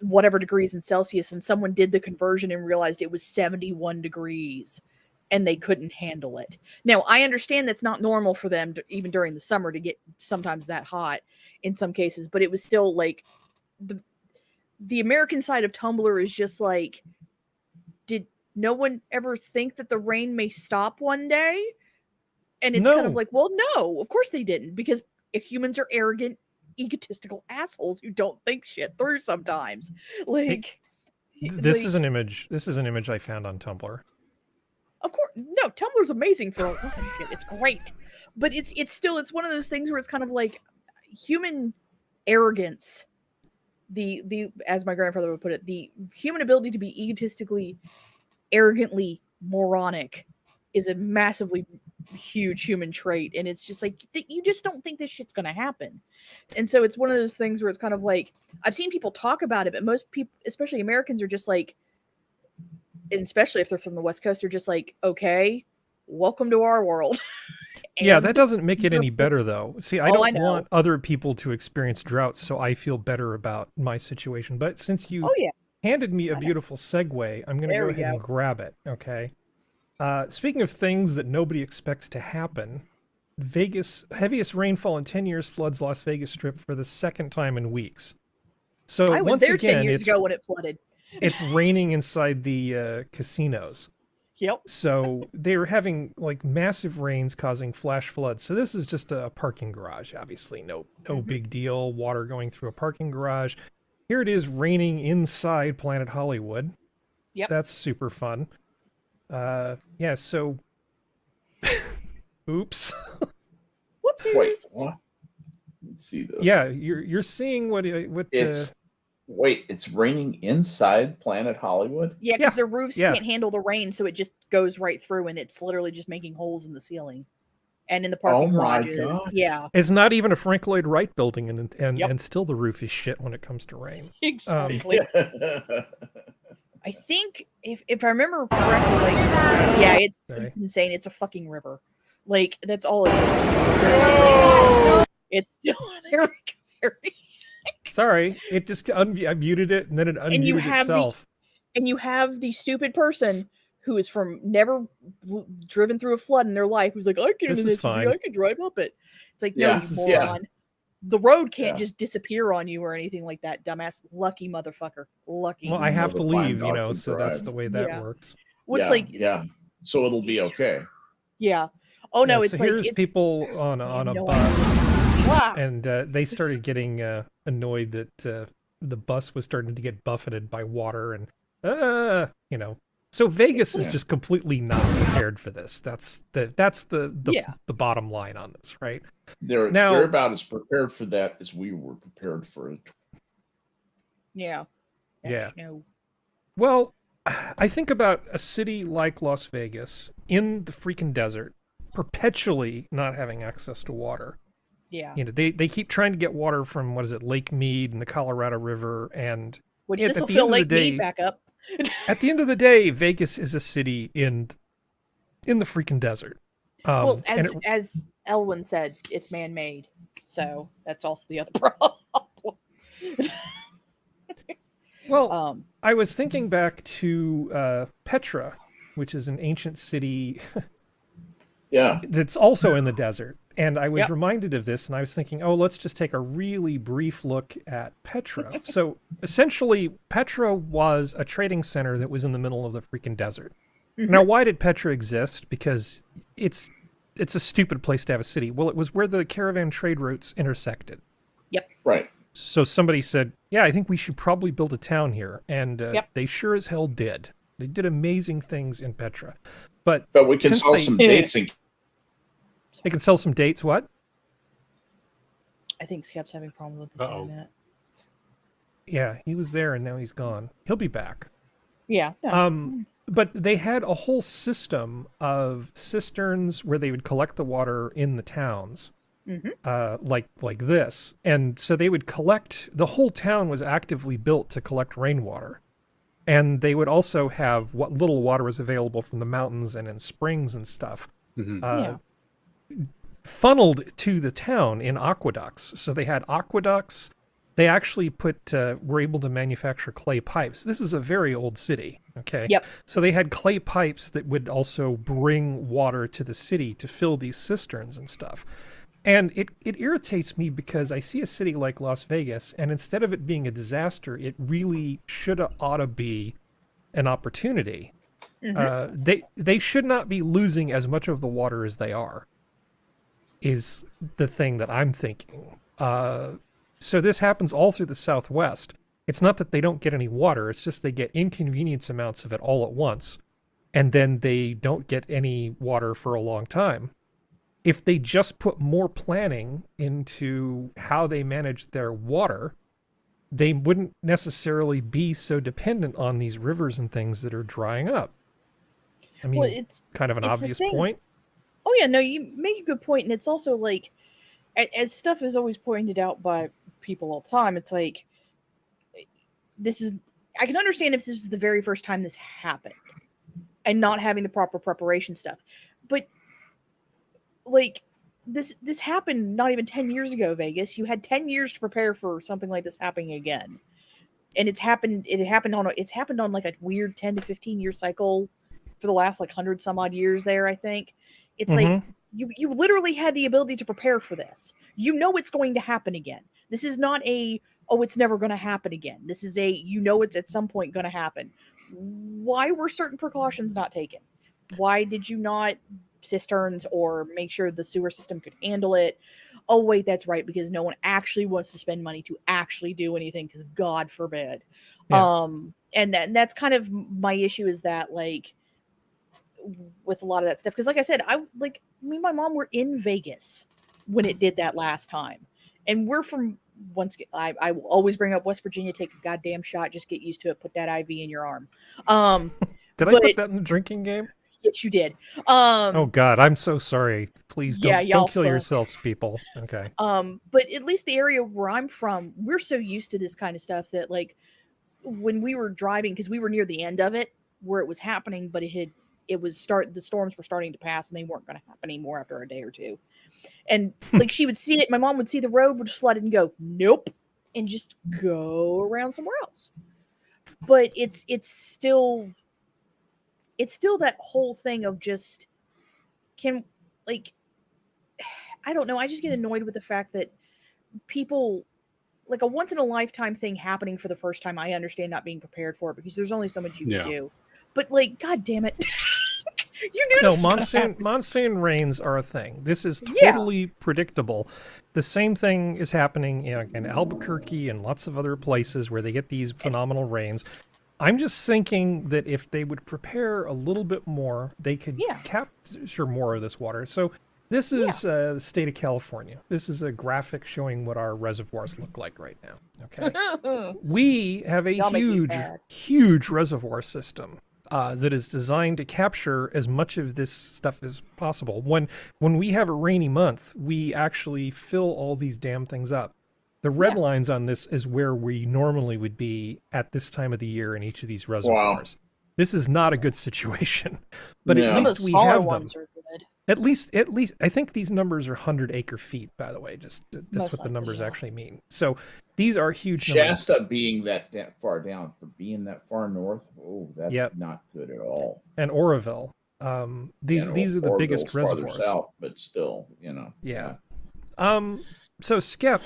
whatever degrees in Celsius, and someone did the conversion and realized it was 71 degrees and they couldn't handle it. Now, I understand that's not normal for them even during the summer to get sometimes that hot in some cases, but it was still like the American side of Tumblr is just like, did no one ever think that the rain may stop one day? And it's kind of like, well, no, of course they didn't, because if humans are arrogant, egotistical assholes who don't think shit through sometimes. Like, this is an image I found on Tumblr. Of course, no, Tumblr's amazing for a lot of shit. It's great, but it's still one of those things where it's kind of like human arrogance. The as my grandfather would put it, the human ability to be egotistically, arrogantly moronic is a massively huge human trait, and it's just like you just don't think this shit's gonna happen. And so it's one of those things where it's kind of like, I've seen people talk about it, but most people, especially Americans, are just like, and especially if they're from the West Coast, they're just like, okay, welcome to our world. Yeah, that doesn't make it any better though. See, I don't want other people to experience droughts so I feel better about my situation. But since you handed me a beautiful segue, I'm gonna go ahead and grab it. Okay. Speaking of things that nobody expects to happen, Vegas, heaviest rainfall in 10 years floods Las Vegas Strip for the second time in weeks. So I was once there again, 10 years ago when it flooded. It's raining inside the casinos. Yep. So they're having like massive rains causing flash floods. So this is just a parking garage, obviously. No big deal. Water going through a parking garage. Here it is raining inside Planet Hollywood. Yep. That's super fun. Yeah, so oops. Whoopsies. Wait, what? Let's see this. Yeah, you're seeing what it's wait, it's raining inside Planet Hollywood? Yeah, because the roofs can't handle the rain, so it just goes right through, and it's literally just making holes in the ceiling and in the parking garages. God. Yeah. It's not even a Frank Lloyd Wright building, and still the roof is shit when it comes to rain. Exactly. I think if I remember correctly, like, it's insane. It's a fucking river. Like, that's all it is. It's still there. Sorry, it just I muted it and then it unmuted itself. And you have the stupid person who is never driven through a flood in their life who's like, I can drive up it. It's like, no, you moron. Yeah. The road can't just disappear on you or anything like that, dumbass. Lucky motherfucker. Lucky. Well, I have to leave, so that's the way that works. What's so it'll be okay. Yeah. Oh no, it's so like here's people on a bus, and they started getting annoyed that the bus was starting to get buffeted by water, and So Vegas is just completely not prepared for this. That's the bottom line on this, right? They're about as prepared for that as we were prepared for it. Yeah. No. Well, I think about a city like Las Vegas in the freaking desert, perpetually not having access to water. Yeah. You know, they keep trying to get water from, what is it, Lake Mead and the Colorado River, and which this will fill Lake Mead back up. At the end of the day, Vegas is a city in the freaking desert. Well, as Elwin said, it's man-made, so that's also the other problem. Well, I was thinking back to Petra, which is an ancient city that's also in the desert. And I was reminded of this, and I was thinking, oh, let's just take a really brief look at Petra. So essentially, Petra was a trading center that was in the middle of the freaking desert. Now, why did Petra exist? Because it's a stupid place to have a city. Well, it was where the caravan trade routes intersected. Yep. Right. So somebody said, yeah, I think we should probably build a town here. And they sure as hell did. They did amazing things in Petra. But we can sell some dates and... They can sell some dates, what? I think Skep's having problems with the internet. Yeah, he was there and now he's gone. He'll be back. Yeah. But they had a whole system of cisterns where they would collect the water in the towns, like this. And so they would collect, the whole town was actively built to collect rainwater. And they would also have what little water was available from the mountains and in springs and stuff. Funneled to the town in aqueducts. So they had aqueducts. They actually were able to manufacture clay pipes. This is a very old city, okay? Yep. So they had clay pipes that would also bring water to the city to fill these cisterns and stuff. And it irritates me because I see a city like Las Vegas, and instead of it being a disaster, it really ought to be an opportunity. They should not be losing as much of the water as they are, is the thing that I'm thinking. So this happens all through the Southwest. It's not that they don't get any water, it's just they get inconvenience amounts of it all at once, and then they don't get any water for a long time. If they just put more planning into how they manage their water, they wouldn't necessarily be so dependent on these rivers and things that are drying up. I mean, it's kind of an obvious point. Oh, yeah, no, you make a good point, and it's also like, as stuff is always pointed out by people all the time, it's like, I can understand if this is the very first time this happened, and not having the proper preparation stuff, but, like, this happened not even 10 years ago, Vegas. You had 10 years to prepare for something like this happening again. And it happened on like a weird 10 to 15 year cycle for the last like 100 some odd years there, I think. It's like you literally had the ability to prepare for this. You know it's going to happen again. This is not it's never going to happen again. This is it's at some point going to happen. Why were certain precautions not taken? Why did you not cisterns or make sure the sewer system could handle it? Oh, wait, that's right, because no one actually wants to spend money to actually do anything, because God forbid. Yeah. And that's kind of my issue, is that, like, with a lot of that stuff, because like I said, me and my mom were in Vegas when it did that last time, and we're from I will always bring up West Virginia. Take a goddamn shot, just get used to it, put that IV in your arm. Did I put that in the drinking game? Yes, you did. Oh God, I'm so sorry. Please don't kill yourselves, people. Okay. But at least the area where I'm from, we're so used to this kind of stuff that, like, when we were driving, because we were near the end of it where it was happening, but the storms were starting to pass, and they weren't going to happen anymore after a day or two. And like, she would see it, my mom would see the road would flood and go, nope, and just go around somewhere else. But it's still that whole thing of just, I don't know. I just get annoyed with the fact that people, like, a once in a lifetime thing happening for the first time, I understand not being prepared for it, because there's only so much you can do. But, like, God damn it. You knew no, monsoon rains are a thing. This is totally predictable. The same thing is happening in Albuquerque and lots of other places where they get these phenomenal rains. I'm just thinking that if they would prepare a little bit more, they could capture more of this water. So this is the state of California. This is a graphic showing what our reservoirs look like right now. Okay. We have a huge reservoir system that is designed to capture as much of this stuff as possible. When we have a rainy month, we actually fill all these damn things up. The red lines on this is where we normally would be at this time of the year in each of these reservoirs. Wow. This is not a good situation, but at least we have them. At least, I think these numbers are 100-acre feet, by the way. Just that's what the numbers actually mean. So these are huge numbers. Shasta being that far down, for being that far north, that's not good at all. And Oroville. These are the biggest reservoirs. South, but still, Yeah. So Skep,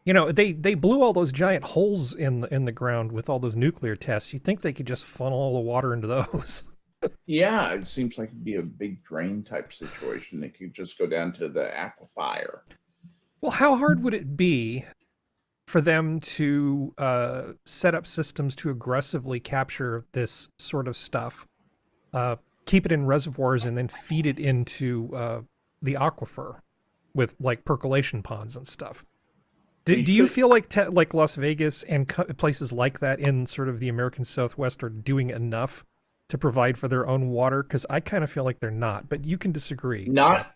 they blew all those giant holes in the ground with all those nuclear tests. You'd think they could just funnel all the water into those. Yeah, it seems like it'd be a big drain type situation. It could just go down to the aquifer. Well, how hard would it be for them to set up systems to aggressively capture this sort of stuff, keep it in reservoirs, and then feed it into the aquifer with like percolation ponds and stuff? Do you feel like Las Vegas and places like that in sort of the American Southwest are doing enough to provide for their own water? Because I kind of feel like they're not, but you can disagree. Not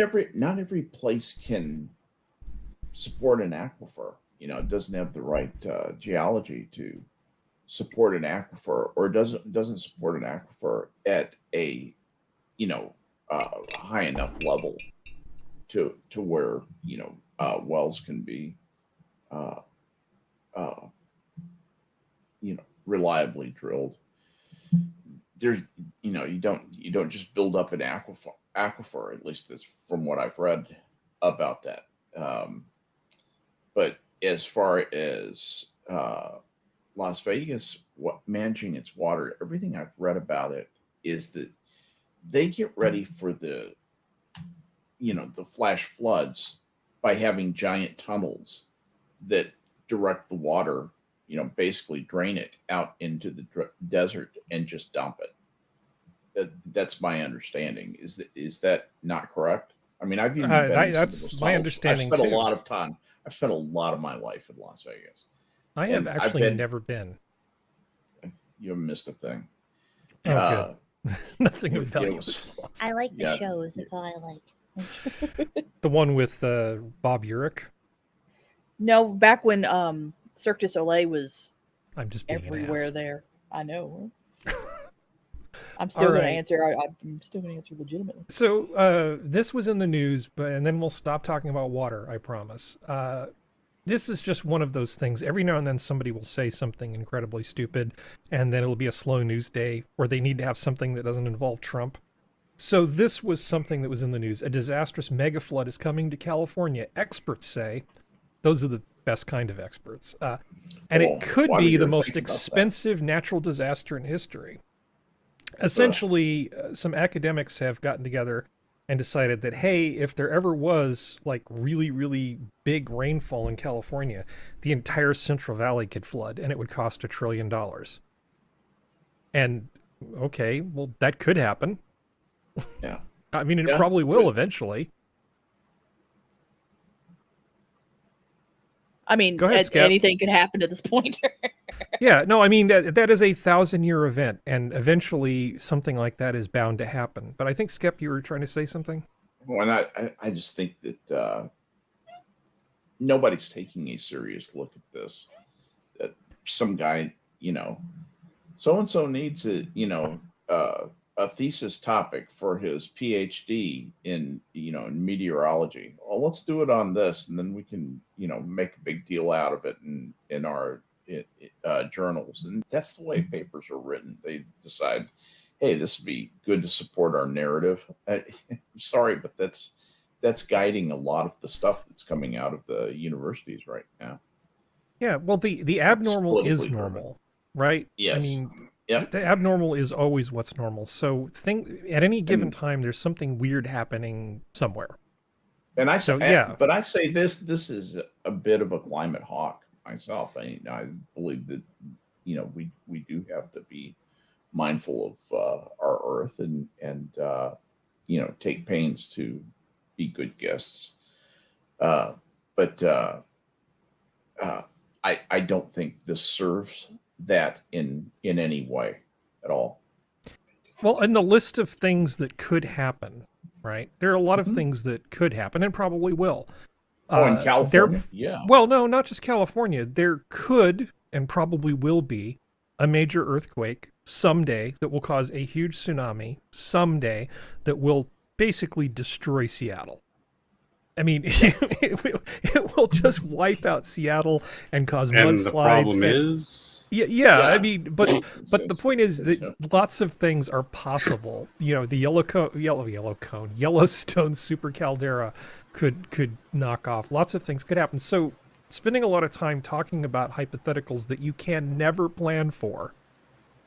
every place can support an aquifer. It doesn't have the right geology to support an aquifer, or doesn't support an aquifer at a high enough level to where wells can be reliably drilled. There's you don't just build up an aquifer, at least that's from what I've read about that. But as far as Las Vegas, managing its water, everything I've read about it is that they get ready for the flash floods by having giant tunnels that direct the water, basically drain it out into the desert and just dump it. That's my understanding. Is that not correct? I mean, I've even been that's my understanding. I've spent a lot of time. I've spent a lot of my life in Las Vegas. I have actually never been. You haven't missed a thing. Oh, good. Nothing of value. I like the shows. That's all I like. The one with Bob Urich? No, back when Cirque du Soleil was I'm just being everywhere there. I know. I'm still going to answer. I'm still going to answer legitimately. So this was in the news, and then we'll stop talking about water, I promise. This is just one of those things. Every now and then somebody will say something incredibly stupid, and then it'll be a slow news day where they need to have something that doesn't involve Trump. So this was something that was in the news. A disastrous megaflood is coming to California. Experts say, those are the best kind of experts, and it could be the most expensive natural disaster in history. Essentially, some academics have gotten together and decided that, hey, if there ever was like really, really big rainfall in California, the entire Central Valley could flood, and it would cost $1 trillion. And okay, well, that could happen. Yeah. I mean, it probably will eventually. I mean, go ahead, Skep. Anything could happen at this point. Yeah, no, I mean, that is a 1,000-year event, and eventually something like that is bound to happen. But I think, Skep, you were trying to say something? Well, I just think that nobody's taking a serious look at this. That some guy, so-and-so needs a thesis topic for his PhD in in meteorology. Well, let's do it on this, and then we can make a big deal out of it in our journals. And that's the way papers are written. They decide, hey, this would be good to support our narrative. I'm sorry, but that's guiding a lot of the stuff that's coming out of the universities right now. Yeah, well, the abnormal is normal, right? Yes. I mean, the abnormal is always what's normal. So at any given time, there's something weird happening somewhere. And but I say this is a bit of a climate hawk myself. I believe that, we do have to be mindful of our Earth and take pains to be good guests. But I don't think this serves that in any way at all. Well, in the list of things that could happen, right? There are a lot of things that could happen and probably will. In California, yeah. Well, no, not just California. There could and probably will be a major earthquake someday that will cause a huge tsunami someday that will basically destroy Seattle. I mean, it will just wipe out Seattle and cause mudslides. The problem is... Yeah. I mean, but the point is that lots of things are possible. The Yellowstone super caldera could knock off. Lots of things could happen. So spending a lot of time talking about hypotheticals that you can never plan for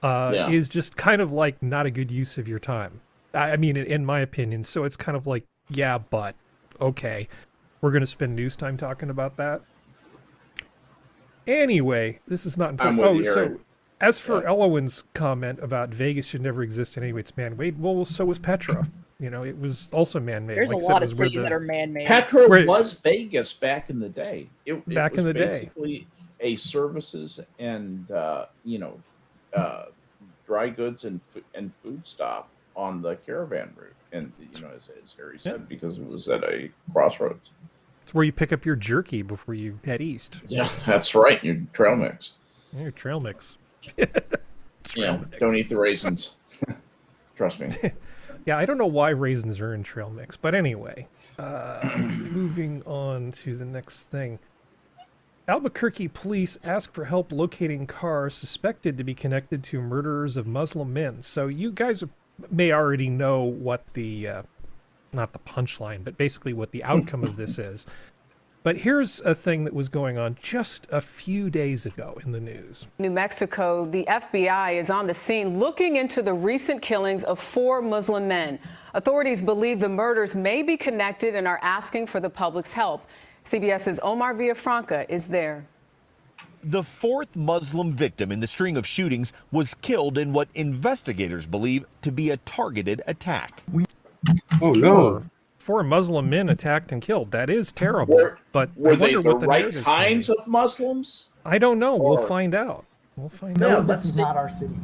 is just kind of like not a good use of your time. I mean, in my opinion. So it's kind of like, yeah, but okay, we're going to spend news time talking about that. Anyway, this is not important. So as for Elowen's comment about Vegas should never exist anyway, it's man-made. Well, so was Petra. It was also man-made. There's a lot of cities that are man-made. Petra was Vegas back in the day. It back in the day, basically a services and dry goods and food stop on the caravan route. And as Harry said, because it was at a crossroads. It's where you pick up your jerky before you head east. Yeah, that's right. Your trail mix. Yeah, your trail mix. Don't eat the raisins. Trust me. Yeah, I don't know why raisins are in trail mix, but anyway, moving on to the next thing. Albuquerque police ask for help locating cars suspected to be connected to murderers of Muslim men. So you guys may already know what the, not the punchline, but basically what the outcome of this is. But here's a thing that was going on just a few days ago in the news. New Mexico, the FBI is on the scene looking into the recent killings of 4 Muslim men. Authorities believe the murders may be connected and are asking for the public's help. CBS's Omar Villafranca is there. The 4th Muslim victim in the string of shootings was killed in what investigators believe to be a targeted attack. Oh, no. 4 Muslim men attacked and killed. That is terrible. But were I they wonder the what the right kinds of Muslims? I don't know. We'll find out. No, this is not our city.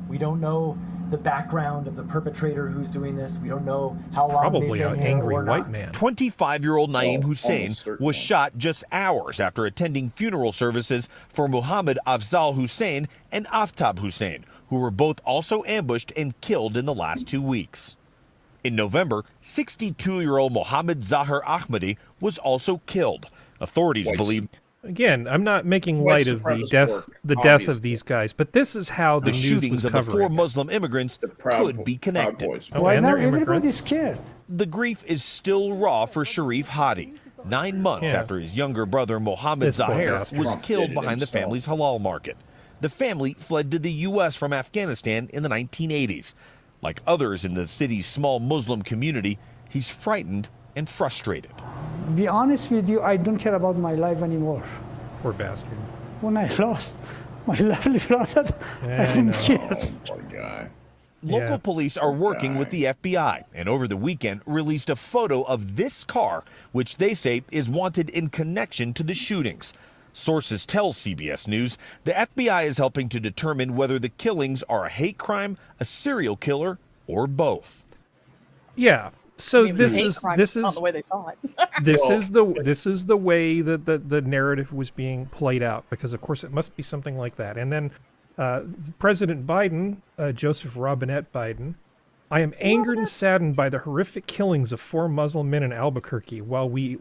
We don't know the background of the perpetrator who's doing this. We don't know how long probably they've an been here angry or white not. man. 25-year-old Naeem Hussein was shot just hours after attending funeral services for Muhammad Afzal Hussein and Aftab Hussein, who were both also ambushed and killed in the last 2 weeks. In November, 62-year-old Mohammed Zahir Ahmadi was also killed. Authorities believe... Again, I'm not making light of the death of these guys, but this is how the news shootings was of the covering 4 Muslim immigrants could be connected. And they're immigrants. Scared. The grief is still raw for Sharif Hadi, 9 months after his younger brother Mohammed Zahir was killed behind the family's halal market. The family fled to the U.S. from Afghanistan in the 1980s. Like others in the city's small Muslim community, he's frightened and frustrated. To be honest with you, I don't care about my life anymore. Poor bastard. When I lost my lovely brother, I didn't care. Poor guy. Local police are working with the FBI and over the weekend released a photo of this car, which they say is wanted in connection to the shootings. Sources tell CBS News the FBI is helping to determine whether the killings are a hate crime, a serial killer, or both. Yeah. So this is not the way they thought. this is the way that the narrative was being played out, because of course it must be something like that. And then President Biden, Joseph Robinette Biden, I am angered and saddened by the horrific killings of 4 Muslim men in Albuquerque. While we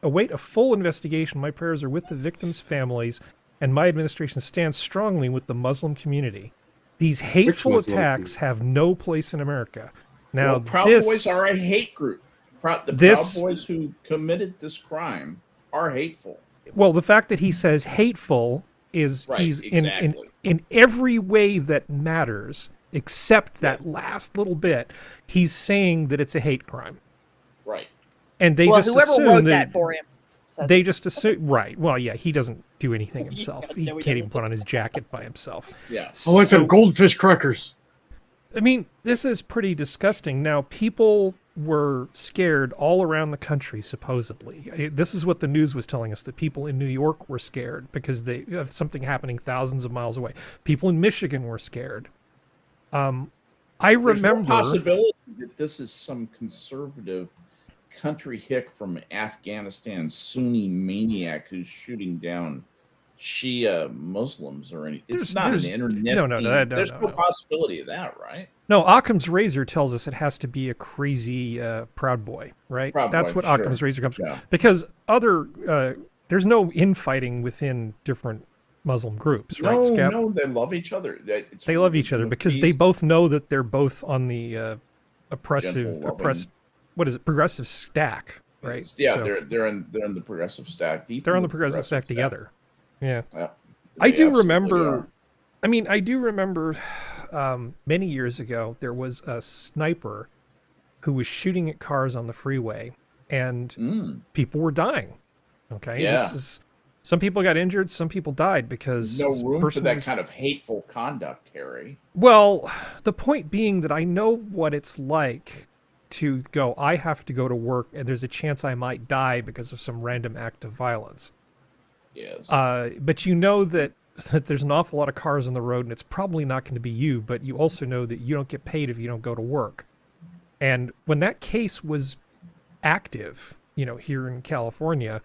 await a full investigation, my prayers are with the victims' families, and my administration stands strongly with the Muslim community. These hateful attacks have no place in America. Now, Proud Boys are a hate group. Proud Boys who committed this crime are hateful. Well, the fact that he says hateful is he's in every way that matters, except that last little bit, he's saying that it's a hate crime. Right. And they just whoever assume wrote that for him. They just assume, right. Well, yeah, he doesn't do anything himself. He can't even put on his jacket by himself. Yeah. I want some goldfish crackers. I mean, this is pretty disgusting. Now, people were scared all around the country, supposedly. This is what the news was telling us, that people in New York were scared because of something happening thousands of miles away. People in Michigan were scared. I remember... There's no possibility that this is some conservative country hick from Afghanistan, Sunni maniac who's shooting down Shia Muslims or anything. It's not an internet. There's no possibility of that, right? No, Occam's razor tells us it has to be a crazy Proud Boy, right? That's what Occam's razor comes from. Because there's no infighting within different Muslim groups, right, Skep? No, they love each other. They love each other because they both know that they're both on the progressive stack, right? Yeah, so they're in the progressive stack. They're on the progressive stack together. Yeah. I do remember many years ago, there was a sniper who was shooting at cars on the freeway, and people were dying. Okay. Yeah. Some people got injured, some people died because no room for that kind of hateful conduct, Harry. Well, the point being that I know what it's like to go, I have to go to work, and there's a chance I might die because of some random act of violence. Yes. But you know that there's an awful lot of cars on the road, and it's probably not going to be you, but you also know that you don't get paid if you don't go to work. And when that case was active, here in California,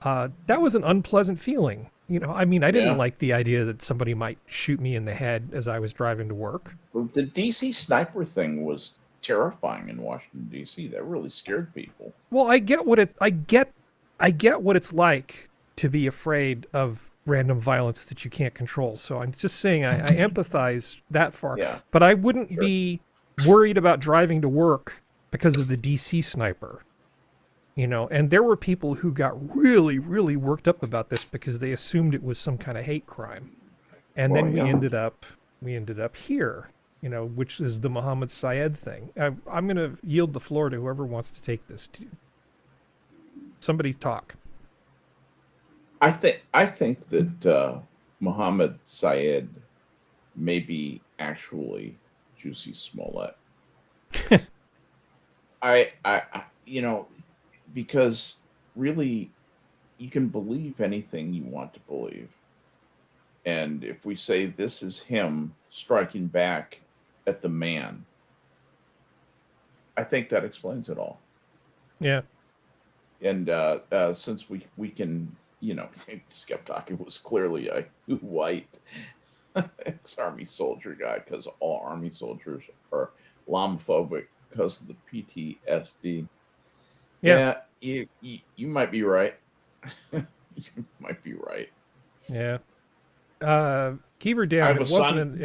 that was an unpleasant feeling. I mean, I didn't like the idea that somebody might shoot me in the head as I was driving to work. The DC sniper thing was terrifying in Washington, D.C. That really scared people. Well, I get what it's like to be afraid of random violence that you can't control. So I'm just saying I empathize that far. Yeah. But I wouldn't be worried about driving to work because of the DC sniper. And there were people who got really, really worked up about this because they assumed it was some kind of hate crime. And then we ended up here, which is the Mohammed Syed thing. I'm going to yield the floor to whoever wants to take this. Somebody talk. I think that Mohammed Syed may be actually Juicy Smollett. Because really, you can believe anything you want to believe. And if we say this is him striking back at the man, I think that explains it all. Yeah. And since we can, SkepTock, it was clearly a white ex-army soldier guy, because all army soldiers are Islamophobic because of the PTSD. Yeah, you might be right. You might be right. Yeah. Keever down. It wasn't an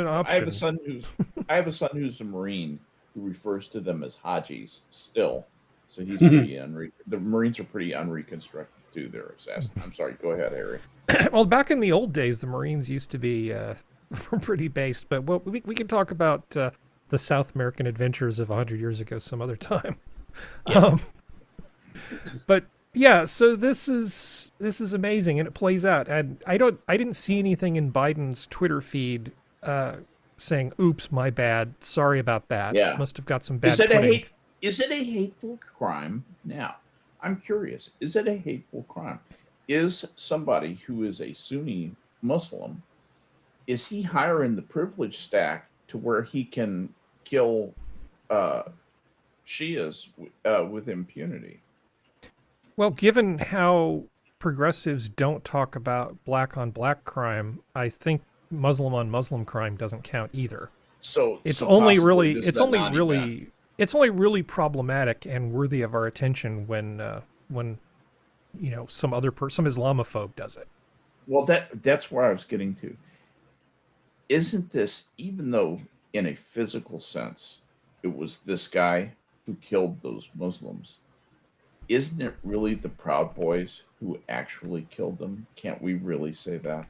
option. I have a son who's a Marine who refers to them as Hajis still. So he's pretty the Marines are pretty unreconstructed too. Their assassin. I'm sorry. Go ahead, Harry. Well, back in the old days, the Marines used to be pretty based. But we can talk about the South American adventures of 100 years ago some other time. Yes. But yeah, so this is amazing, and it plays out. And I didn't see anything in Biden's Twitter feed saying, "Oops, my bad. Sorry about that." Yeah. Must have got some bad. Is it a hateful crime? Now, I'm curious. Is it a hateful crime? Is somebody who is a Sunni Muslim, is he higher in the privilege stack to where he can kill Shias with impunity? Well, given how progressives don't talk about black on black crime, I think Muslim on Muslim crime doesn't count either. So it's only really problematic and worthy of our attention when some Islamophobe does it. Well, that's where I was getting to. Isn't this, even though in a physical sense it was this guy who killed those Muslims, isn't it really the Proud Boys who actually killed them? Can't we really say that?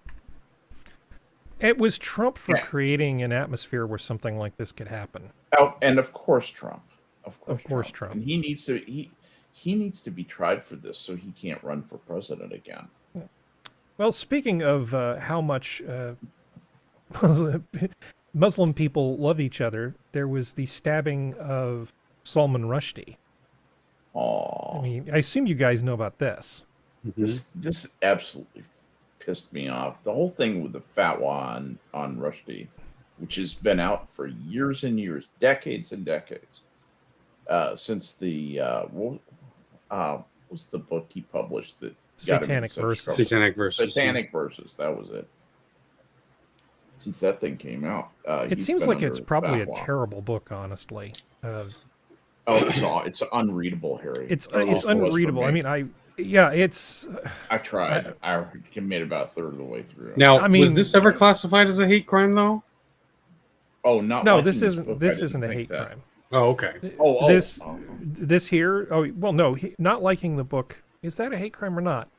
It was Trump for creating an atmosphere where something like this could happen. Oh, and of course Trump. Of course Trump. And he needs to be tried for this so he can't run for president again. Well, speaking of how much Muslim people love each other, there was the stabbing of Salman Rushdie. Oh, I mean, I assume you guys know about this. This absolutely pissed me off. The whole thing with the fatwa on Rushdie, which has been out for years and years, decades and decades, since the what was the book he published that Satanic Verses. Satanic Verses. Satanic Verses. That was it. Since that thing came out, It seems like it's probably a terrible book, honestly. It's unreadable, Harry. It's unreadable. I mean, it's. I tried. I made about a third of the way through. Now, I mean, was this ever classified as a hate crime, though? Oh, not no. This isn't. This isn't a hate crime. Oh, okay. This here. Oh, well, no. Not liking the book, is that a hate crime or not?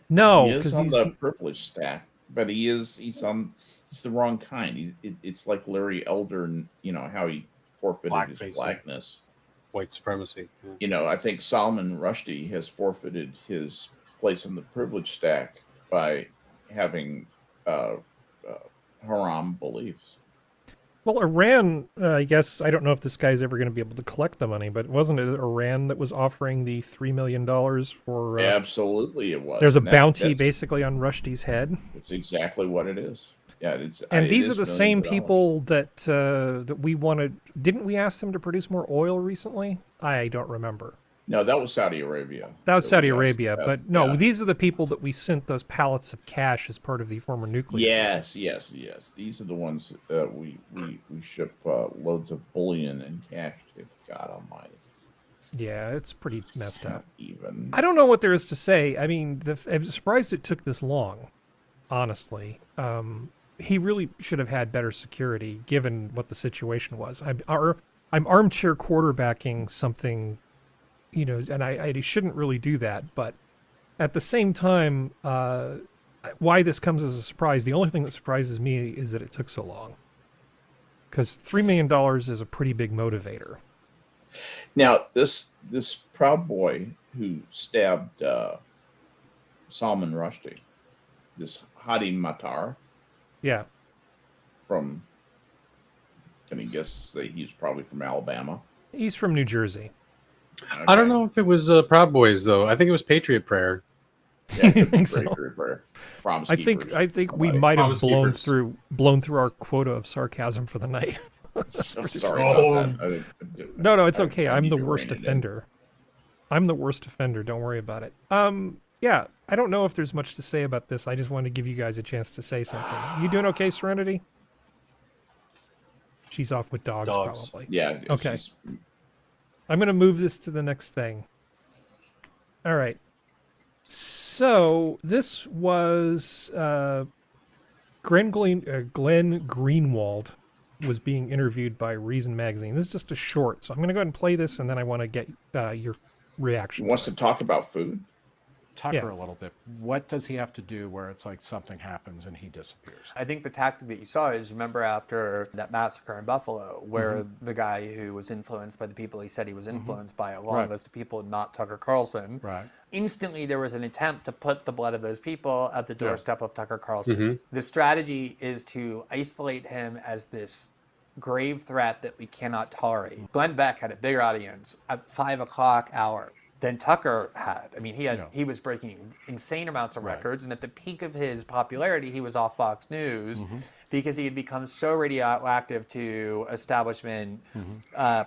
No, because he's on the privilege stack, but he's the wrong kind. It's like Larry Elder, you know how he forfeited his blackness, white supremacy. Yeah. You know, I think Salman Rushdie has forfeited his place in the privilege stack by having haram beliefs. Well, Iran, I guess, I don't know if this guy's ever going to be able to collect the money, but wasn't it Iran that was offering the $3 million for... Absolutely it was. There's a bounty basically on Rushdie's head. That's exactly what it is. Yeah, these are the same people that we wanted... Didn't we ask them to produce more oil recently? I don't remember. No, that was Saudi Arabia. That was Saudi Arabia, but no, these are the people that we sent those pallets of cash as part of the former nuclear. Yes. These are the ones that we ship loads of bullion and cash to. God Almighty. Yeah, it's pretty messed up. Even I don't know what there is to say. I mean, I'm surprised it took this long. Honestly, he really should have had better security given what the situation was. I'm armchair quarterbacking something. You know, and I shouldn't really do that, but at the same time, why this comes as a surprise, the only thing that surprises me is that it took so long. Because $3 million is a pretty big motivator. Now, this Proud Boy who stabbed Salman Rushdie, this Hadi Matar. Yeah. From, can I guess, say he's probably from Alabama? He's from New Jersey. Okay. I don't know if it was Proud Boys though. I think it was Patriot Prayer. Yeah, I think so. Prayer. I think we might have blown through our quota of sarcasm for the night. Sorry about that. No, it's okay. I'm the worst offender. I'm the worst offender. Don't worry about it. Yeah, I don't know if there's much to say about this. I just wanted to give you guys a chance to say something. You doing okay, Serenity? She's off with dogs. Probably. Yeah. Okay. I'm going to move this to the next thing. All right. So this was Glenn Greenwald was being interviewed by Reason Magazine. This is just a short, so I'm going to go ahead and play this, and then I want to get your reaction. He wants to talk about food? Tucker a little bit. What does he have to do where it's like something happens and he disappears? I think the tactic that you saw is, remember after that massacre in Buffalo, where the guy who was influenced by the people he said he was influenced by, a long list of people, not Tucker Carlson, instantly there was an attempt to put the blood of those people at the doorstep of Tucker Carlson. The strategy is to isolate him as this grave threat that we cannot tolerate. Glenn Beck had a bigger audience at 5 o'clock hour than Tucker had. I mean, he was breaking insane amounts of records, and at the peak of his popularity, he was off Fox News because he had become so radioactive to establishment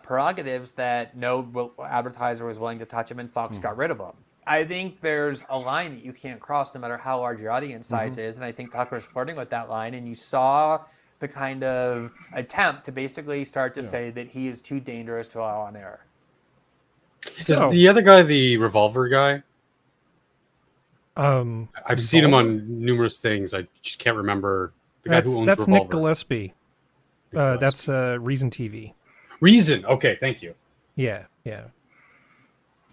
prerogatives that no advertiser was willing to touch him, and Fox got rid of him. I think there's a line that you can't cross no matter how large your audience size is, and I think Tucker's flirting with that line, and you saw the kind of attempt to basically start to say that he is too dangerous to allow on air. Is the other guy the revolver guy? I've seen him on numerous things. I just can't remember the guy who owns That's Revolver. Nick Gillespie. That's Reason TV. Reason. Okay, thank you. Yeah.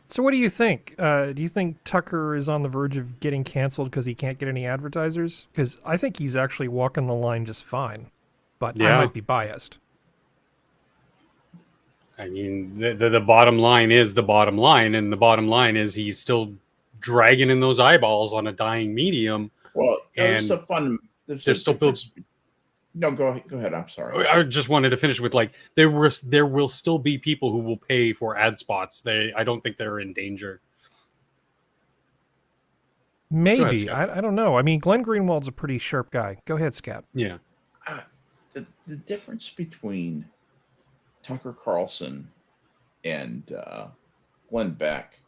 So what do you think? Do you think Tucker is on the verge of getting canceled because he can't get any advertisers? Because I think he's actually walking the line just fine, but I might be biased. I mean, the bottom line is the bottom line, and the bottom line is he's still dragging in those eyeballs on a dying medium Well, and there's a fun. There's still built. No, go ahead. I'm sorry. I just wanted to finish with like there will still be people who will pay for ad spots. I don't think they're in danger. Maybe. I don't know. I mean, Glenn Greenwald's a pretty sharp guy. Go ahead, Skep. Yeah. The difference between Tucker Carlson and Glenn Beck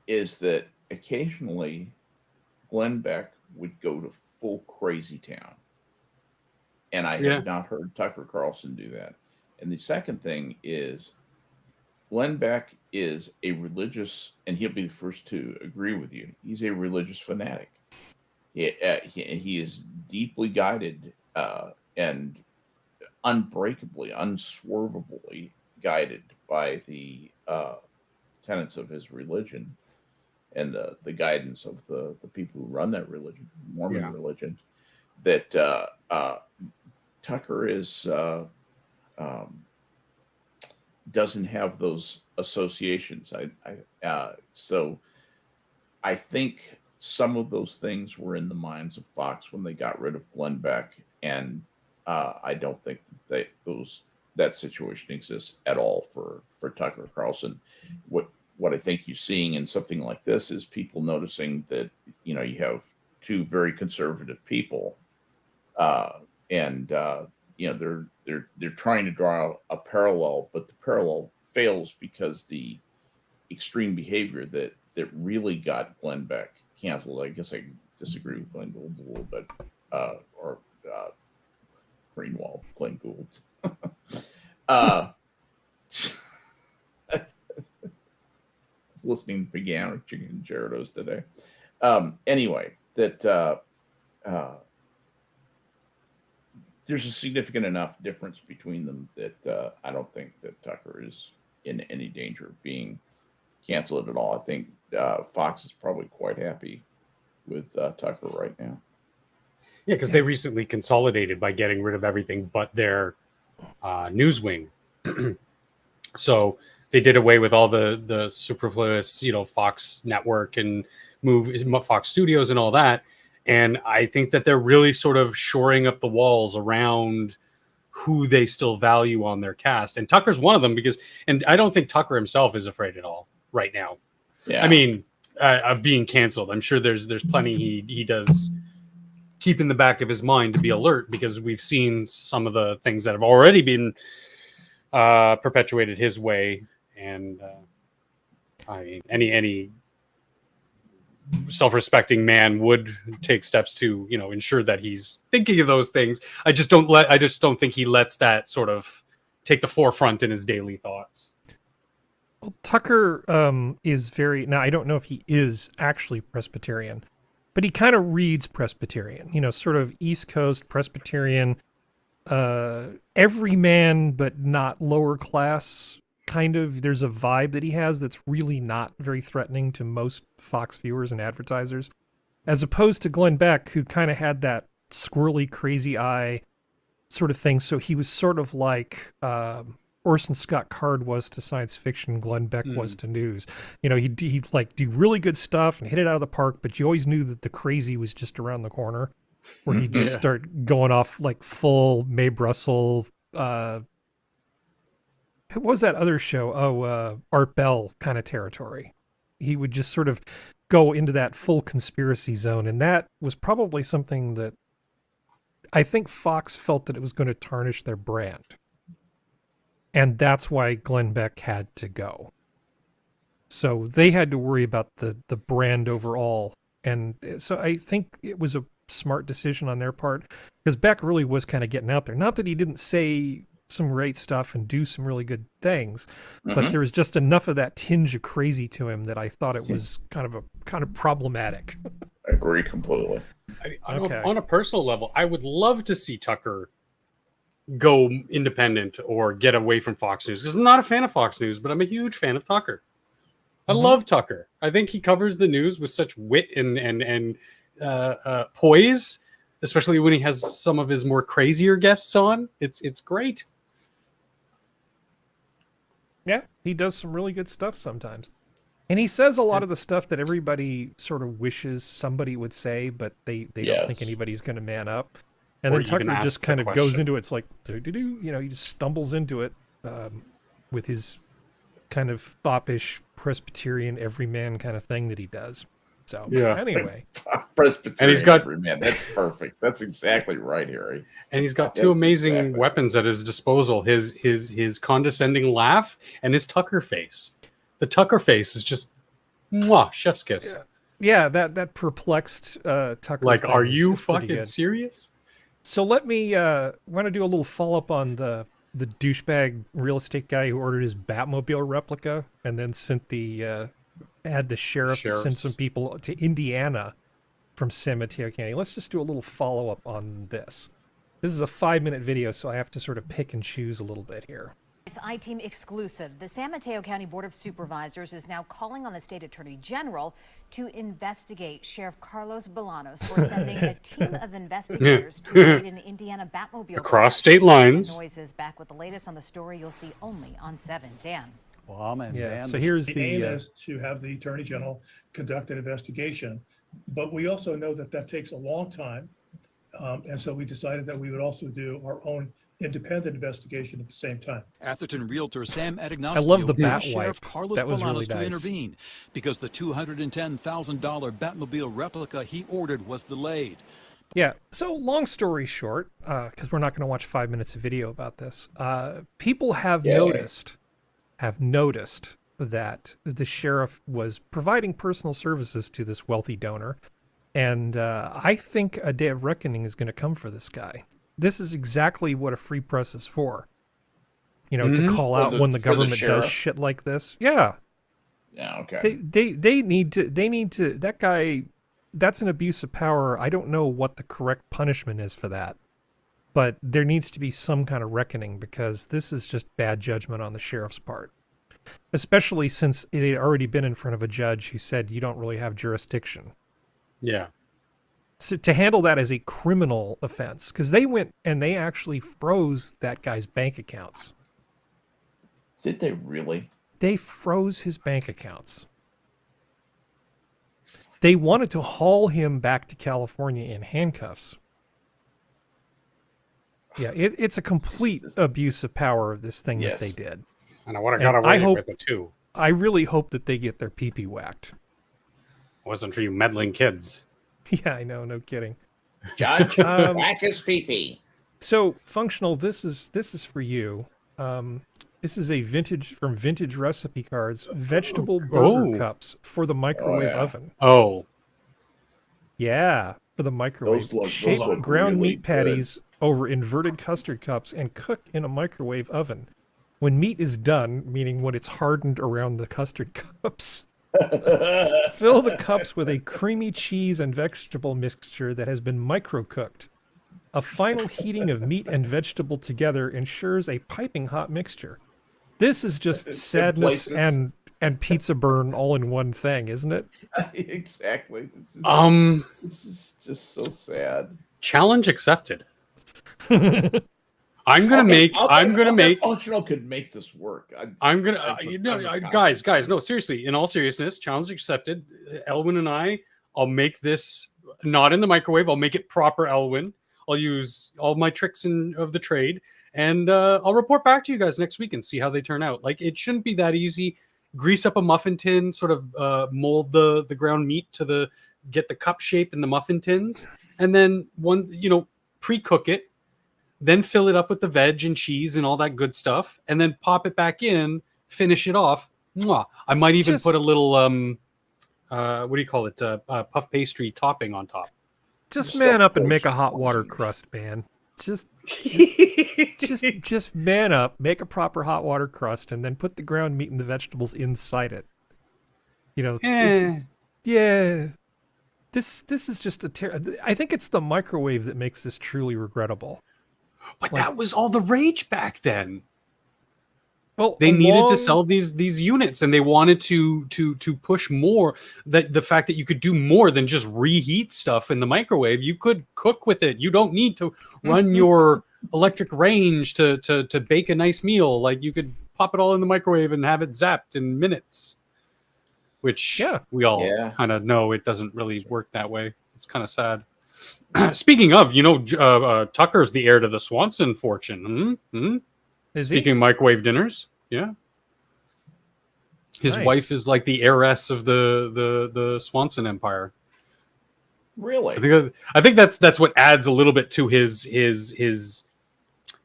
is that occasionally Glenn Beck would go to full crazy town. And I have not heard Tucker Carlson do that. And the second thing is Glenn Beck is a religious, and he'll be the first to agree with you. He's a religious fanatic. He is deeply guided and unbreakably, unswervably guided by the tenets of his religion and the guidance of the people who run that religion, Mormon religion. That Tucker is doesn't have those associations. So I think some of those things were in the minds of Fox when they got rid of Glenn Beck, and I don't think that situation exists at all for Tucker Carlson. What I think you're seeing in something like this is people noticing that you have two very conservative people, and they're trying to draw a parallel, but the parallel fails because the extreme behavior that really got Glenn Beck canceled. I guess I disagree with Glenn Gould a little bit, or Greenwald, Glenn Gould. I was listening to Began Chicken and Gyarados today. Anyway, that there's a significant enough difference between them that I don't think that Tucker is in any danger of being canceled at all. I think Fox is probably quite happy with Tucker right now. Yeah, because they recently consolidated by getting rid of everything but their news wing. So they did away with all the superfluous, Fox Network and Fox Studios and all that. And I think that they're really sort of shoring up the walls around who they still value on their cast. And Tucker's one of them and I don't think Tucker himself is afraid at all right now. Yeah. I mean, of being canceled. I'm sure there's plenty he does keep in the back of his mind to be alert, because we've seen some of the things that have already been perpetuated his way. And I mean, any self-respecting man would take steps to ensure that he's thinking of those things. I just don't think he lets that sort of take the forefront in his daily thoughts. Well, Tucker is very, now I don't know if he is actually Presbyterian, but he kind of reads Presbyterian, sort of East Coast Presbyterian, everyman but not lower class. Kind of, there's a vibe that he has that's really not very threatening to most Fox viewers and advertisers, as opposed to Glenn Beck, who kind of had that squirrely, crazy eye sort of thing. So he was sort of like Orson Scott Card was to science fiction, Glenn Beck was to news. He'd like do really good stuff and hit it out of the park, but you always knew that the crazy was just around the corner, where he'd just start going off like full Mae Brussel. What was that other show? Art Bell kind of territory. He would just sort of go into that full conspiracy zone. And that was probably something that I think Fox felt that it was going to tarnish their brand. And that's why Glenn Beck had to go. So they had to worry about the brand overall. And so I think it was a smart decision on their part, because Beck really was kind of getting out there. Not that he didn't say some great stuff and do some really good things, but there was just enough of that tinge of crazy to him that I thought it was kind of problematic. I agree completely. On a personal level, I would love to see Tucker go independent or get away from Fox News, because I'm not a fan of Fox News, but I'm a huge fan of Tucker. I love Tucker. I think he covers the news with such wit and poise, especially when he has some of his more crazier guests on. It's great. Yeah, he does some really good stuff sometimes. And he says a lot of the stuff that everybody sort of wishes somebody would say, but they don't think anybody's going to man up. And then Tucker just kind of goes into it. It's like, you know, he just stumbles into it with his kind of foppish Presbyterian everyman kind of thing that he does. So anyway, Presbyterian and he's got everyman. That's perfect. That's exactly right, Harry. And he's got two amazing weapons at his disposal: his condescending laugh and his Tucker face. The Tucker face is just mwah, chef's kiss. Yeah, that perplexed Tucker. Like, are you is pretty fucking good. serious? So let me want to do a little follow up on the douchebag real estate guy who ordered his Batmobile replica and then sent had the sheriff send some people to Indiana from San Mateo County. Let's just do a little follow up on this. This is a 5-minute video, so I have to sort of pick and choose a little bit here. It's iTeam exclusive. The San Mateo County Board of Supervisors is now calling on the state attorney general to investigate Sheriff Carlos Bolanos for sending a team of investigators to raid an Indiana Batmobile across state lines. Noise is back with the latest on the story you'll see only on 7. Dan. Well, Dan, so here's the aim is to have the attorney general conduct an investigation, but we also know that takes a long time, and so we decided that we would also do our own independent investigation at the same time. Atherton realtor Sam Adignostio I love the bat Sheriff wipe. Carlos That was Bolanos really to nice. intervene because the $210,000 Batmobile replica he ordered was delayed. Yeah, so long story short, because we're not going to watch 5 minutes of video about this, people have noticed that the sheriff was providing personal services to this wealthy donor, and I think a day of reckoning is going to come for this guy. This is exactly what a free press is for. You know, to call out when the government does shit like this. Yeah. Yeah, okay. They need to that guy, that's an abuse of power. I don't know what the correct punishment is for that. But there needs to be some kind of reckoning because this is just bad judgment on the sheriff's part. Especially since it had already been in front of a judge who said you don't really have jurisdiction. Yeah. So to handle that as a criminal offense, because they went and they actually froze that guy's bank accounts. Did they really? They froze his bank accounts. They wanted to haul him back to California in handcuffs. Yeah, it's a complete abuse of power, this thing that they did. And I would have got away with it too. I really hope that they get their pee-pee whacked. Wasn't for you meddling kids. Yeah, I know, no kidding. Judge, whack his pee-pee. So, Functional, this is for you. This is a vintage recipe cards, vegetable burger cups for the microwave oven. Oh. Yeah, for the microwave. Shape ground meat patties over inverted custard cups and cook in a microwave oven. When meat is done, meaning when it's hardened around the custard cups, fill the cups with a creamy cheese and vegetable mixture that has been micro-cooked. A final heating of meat and vegetable together ensures a piping hot mixture. This is just sadness and pizza burn all in one thing, isn't it? Exactly. This is just so sad. Challenge accepted. I'm gonna make. Functional could make this work. Guys. No, seriously. In all seriousness, challenge accepted. Elwin and I'll make this not in the microwave. I'll make it proper, Elwin. I'll use all my tricks of the trade, and I'll report back to you guys next week and see how they turn out. Like, it shouldn't be that easy. Grease up a muffin tin, sort of mold the ground meat to get the cup shape in the muffin tins, and then pre-cook it. Then fill it up with the veg and cheese and all that good stuff, and then pop it back in, finish it off. Mwah. I might even put a little, what do you call it, puff pastry topping on top. Just man up and make a hot water crust, man. Just man up, make a proper hot water crust, and then put the ground meat and the vegetables inside it. You know, This is just I think it's the microwave that makes this truly regrettable. But that was all the rage back then. Well, they needed to sell these units, and they wanted to push more. The fact that you could do more than just reheat stuff in the microwave. You could cook with it. You don't need to run your electric range to bake a nice meal. Like, you could pop it all in the microwave and have it zapped in minutes. which we all Yeah. kind of know it doesn't really work that way. It's kind of sad. Speaking of, Tucker's the heir to the Swanson fortune. Is he? Speaking of microwave dinners, yeah. His Nice. wife is like the heiress of the Swanson empire. Really? I think that's what adds a little bit to his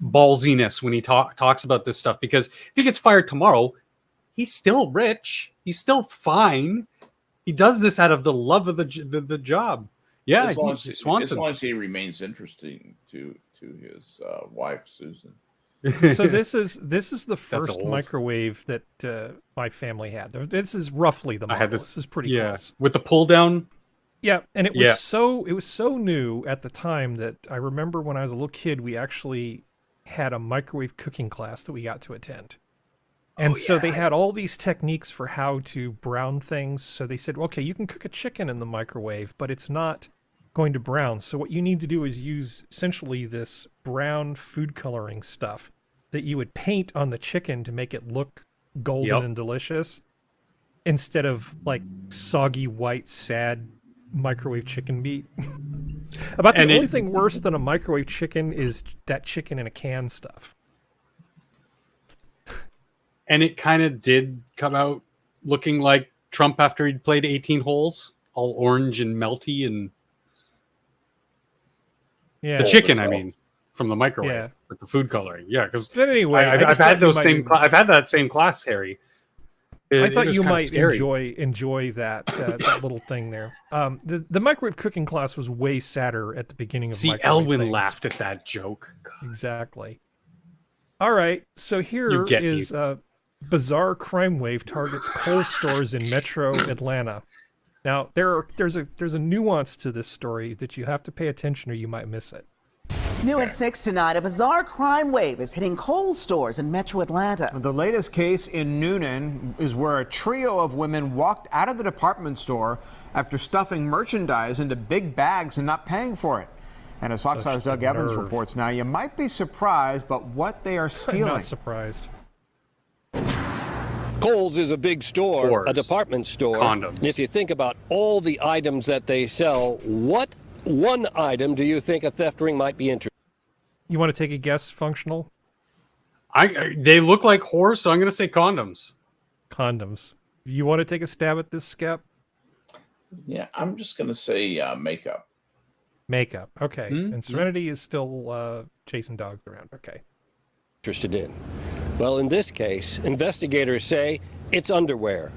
ballsiness when he talks about this stuff. Because if he gets fired tomorrow, he's still rich. He's still fine. He does this out of the love of the job. Yeah, as long Swanson. as he remains interesting to his wife Susan. So this is the first microwave that my family had. This is roughly the model. This is pretty close. With the pull down. Yeah, and it was so new at the time that I remember when I was a little kid, we actually had a microwave cooking class that we got to attend. And so they had all these techniques for how to brown things. So they said, okay, you can cook a chicken in the microwave, but it's not going to brown. So what you need to do is use essentially this brown food coloring stuff that you would paint on the chicken to make it look golden and delicious, instead of like soggy, white, sad microwave chicken meat. About the only thing worse than a microwave chicken is that chicken in a can stuff. And it kind of did come out looking like Trump after he'd played 18 holes, all orange and melty, and the chicken, I mean, from the microwave with the food coloring. Yeah, because anyway, I've had those same. I've had that same class, Harry. I thought you might enjoy that that little thing there. The microwave cooking class was way sadder at the beginning of. See, Elwin laughed at that joke. God. Exactly. All right, so here is bizarre crime wave targets Kohl's stores in Metro Atlanta. Now there's a nuance to this story that you have to pay attention or you might miss it. New at 6 tonight, a bizarre crime wave is hitting Kohl's stores in Metro Atlanta. The latest case in Noonan is where a trio of women walked out of the department store after stuffing merchandise into big bags and not paying for it. And as Fox 5's Doug Evans reports now, you might be surprised by what they are stealing. I'm not surprised. Kohl's is a big store, a department store. Condoms. If you think about all the items that they sell, what one item do you think a theft ring might be interested in? You want to take a guess, Functional? They look like whores, so I'm going to say condoms. Condoms. You want to take a stab at this, Skep? Yeah, I'm just going to say makeup. Makeup. Okay. And Serenity is still chasing dogs around. Okay. Interested in? Well, in this case, investigators say it's underwear.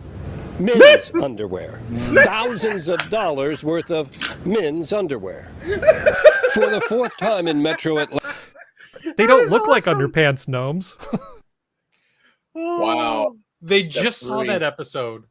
Men's underwear. Thousands of dollars worth of men's underwear. For the fourth time in Metro Atlanta. They don't look like underpants gnomes. Wow. They Step just saw 3. that episode.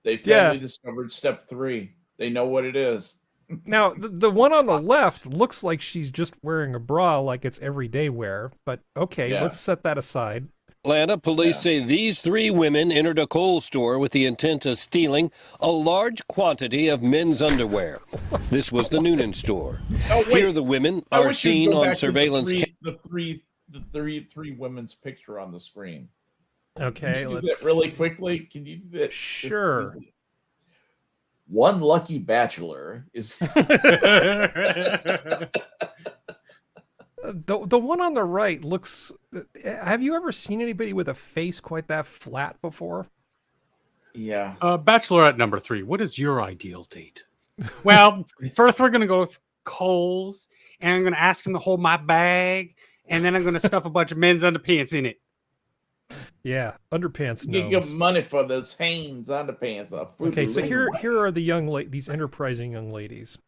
They finally discovered step 3. They know what it is. Now, the one on the left looks like she's just wearing a bra like it's everyday wear, but okay, let's set that aside. Atlanta police say these 3 women entered a Kohl's store with the intent of stealing a large quantity of men's underwear. This was the Noonan store. Here the women are seen on surveillance. The three women's picture on the screen. Okay, Can you do that really quickly? Can you do that? Sure. One lucky bachelor is. The one on the right looks. Have you ever seen anybody with a face quite that flat before? Yeah. Bachelorette number 3. What is your ideal date? Well, first we're going to go with Kohl's, and I'm going to ask him to hold my bag, and then I'm going to stuff a bunch of men's underpants in it. Yeah, underpants. You give money for those Hanes underpants. Okay, so here are the these enterprising young ladies.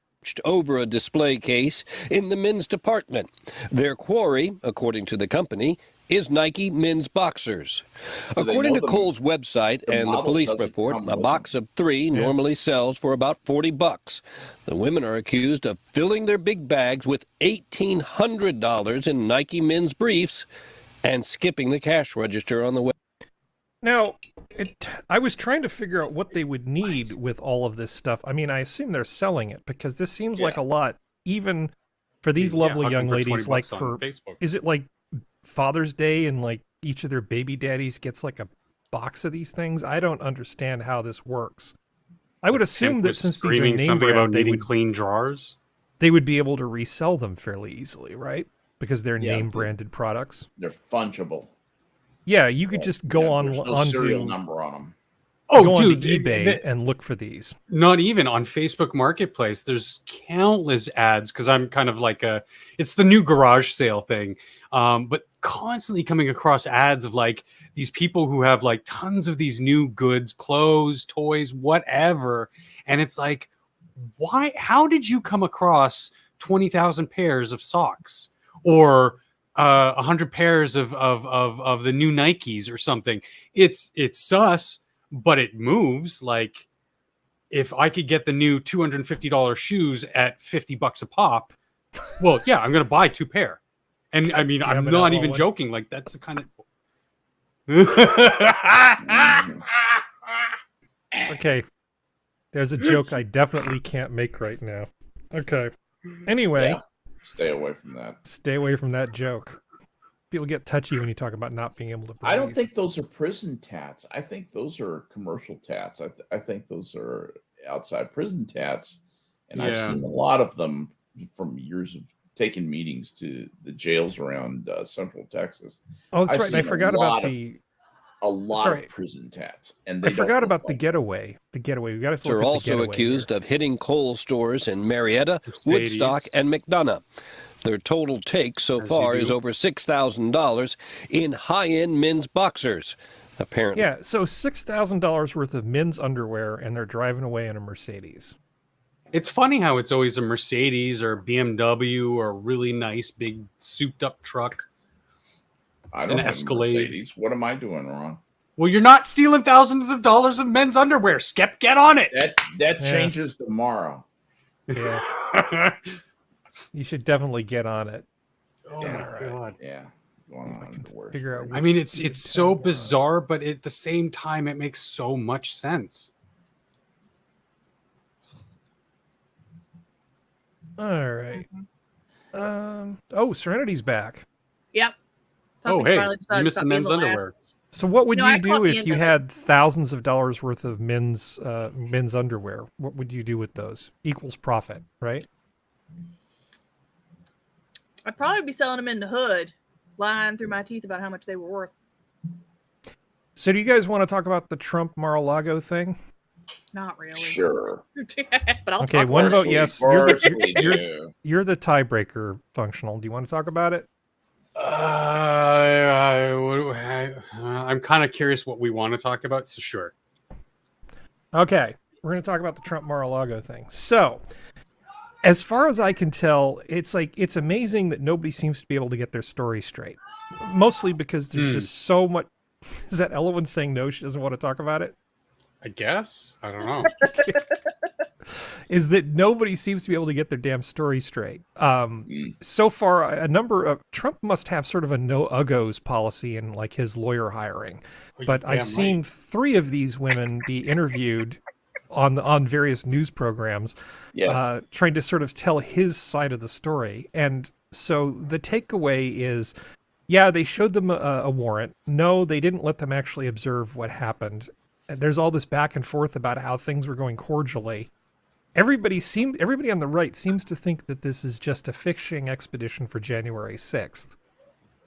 Over a display case in the men's department. Their quarry, according to the company, is Nike men's boxers. According to Kohl's website and the police report, a box of 3 normally sells for about $40. The women are accused of filling their big bags with $1,800 in Nike men's briefs and skipping the cash register on the web. Now, I was trying to figure out what they would need with all of this stuff. I mean, I assume they're selling it because this seems like a lot, even for these lovely young ladies. Like for, is it like Father's Day and like each of their baby daddies gets like a box of these things? I don't understand how this works. I would assume Temp that was since these are screaming name something brand, about they needing would, clean drawers. they would be able to resell them fairly easily, right? Because they're Yeah, name branded products. They're fungible. Yeah, you could just go on There's no onto serial number on them. Oh, go dude, onto eBay and look for these. Not even on Facebook Marketplace. There's countless ads because I'm kind of like it's the new garage sale thing. But constantly coming across ads of like these people who have like tons of these new goods, clothes, toys, whatever. And it's like, why? How did you come across 20,000 pairs of socks or 100 pairs of the new Nikes or something? It's sus, but it moves. Like, if I could get the new $250 shoes at $50 a pop, well, yeah, I'm gonna buy 2 pair. And I mean, I'm not even joking. Like, that's the kind of Okay. There's a joke I definitely can't make right now. Okay. Anyway. Yeah. Stay away from that. Stay away from that joke. People get touchy when you talk about not being able to breathe. I don't think those are prison tats. I think those are commercial tats. I think those are outside prison tats. And I've seen a lot of them from years of taking meetings to the jails around Central Texas. Oh, that's right. I forgot about a lot of prison tats. And I forgot about the getaway. The getaway. We got to They're also accused of hitting Kohl's stores in Marietta, Mercedes. Woodstock, and McDonough. Their total take so far is over $6,000 in high-end men's boxers, apparently. Yeah, so $6,000 worth of men's underwear, and they're driving away in a Mercedes. It's funny how it's always a Mercedes or a BMW or a really nice big souped-up truck. I don't an have Escalade. Mercedes. What am I doing wrong? Well, you're not stealing thousands of dollars of men's underwear. Skep, get on it. That changes tomorrow. Yeah. You should definitely get on it. Oh my god. Yeah. Figure out. I mean, it's so bizarre, but at the same time, it makes so much sense. All right. Oh, Serenity's back. Yep. Oh, hey, you missed the men's underwear. So what would No, I you do caught the if end you of it. had thousands of dollars worth of men's underwear? What would you do with those? Equals profit, right? I'd probably be selling them in the hood, lying through my teeth about how much they were worth. So do you guys want to talk about the Trump Mar-a-Lago thing? Not really. Sure. But I'll Okay, talk one about vote it. yes. You're the tiebreaker, Functional. Do you want to talk about it? I'm kind of curious what we want to talk about, so sure. Okay, we're going to talk about the Trump Mar-a-Lago thing. So, as far as I can tell, it's amazing that nobody seems to be able to get their story straight. Mostly because there's just so much. Is that Elowen saying no? She doesn't want to talk about it? I guess. I don't know. Is that nobody seems to be able to get their damn story straight. So far, a number of Trump must have sort of a no uggos policy in like his lawyer hiring. But I've seen 3 of these women be interviewed on various news programs, trying to sort of tell his side of the story. And so the takeaway is, yeah, they showed them a warrant. No, they didn't let them actually observe what happened. And there's all this back and forth about how things were going cordially. Everybody on the right seems to think that this is just a fishing expedition for January 6th.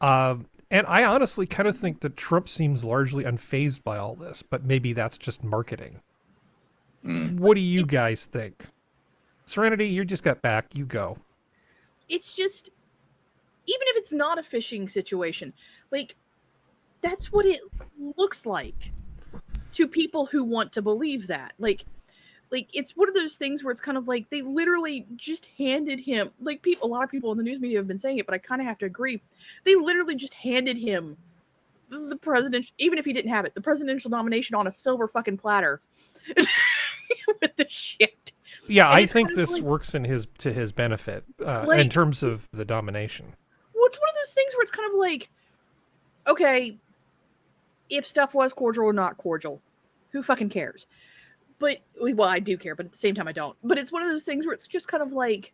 And I honestly kind of think that Trump seems largely unfazed by all this, but maybe that's just marketing. What do you guys think? Serenity, you just got back. You go. It's just, even if it's not a fishing situation, like, that's what it looks like to people who want to believe that. Like it's one of those things where it's kind of like they literally just handed him, like, a lot of people in the news media have been saying it, but I kind of have to agree. They literally just handed him the president, even if he didn't have it, the presidential nomination on a silver fucking platter with the shit. Yeah, And I it's think kind of this like- works in his benefit in Like- terms of the domination. Well, it's one of those things where it's kind of like, okay, if stuff was cordial or not cordial, who fucking cares? But, well, I do care, but at the same time I don't. But it's one of those things where it's just kind of like,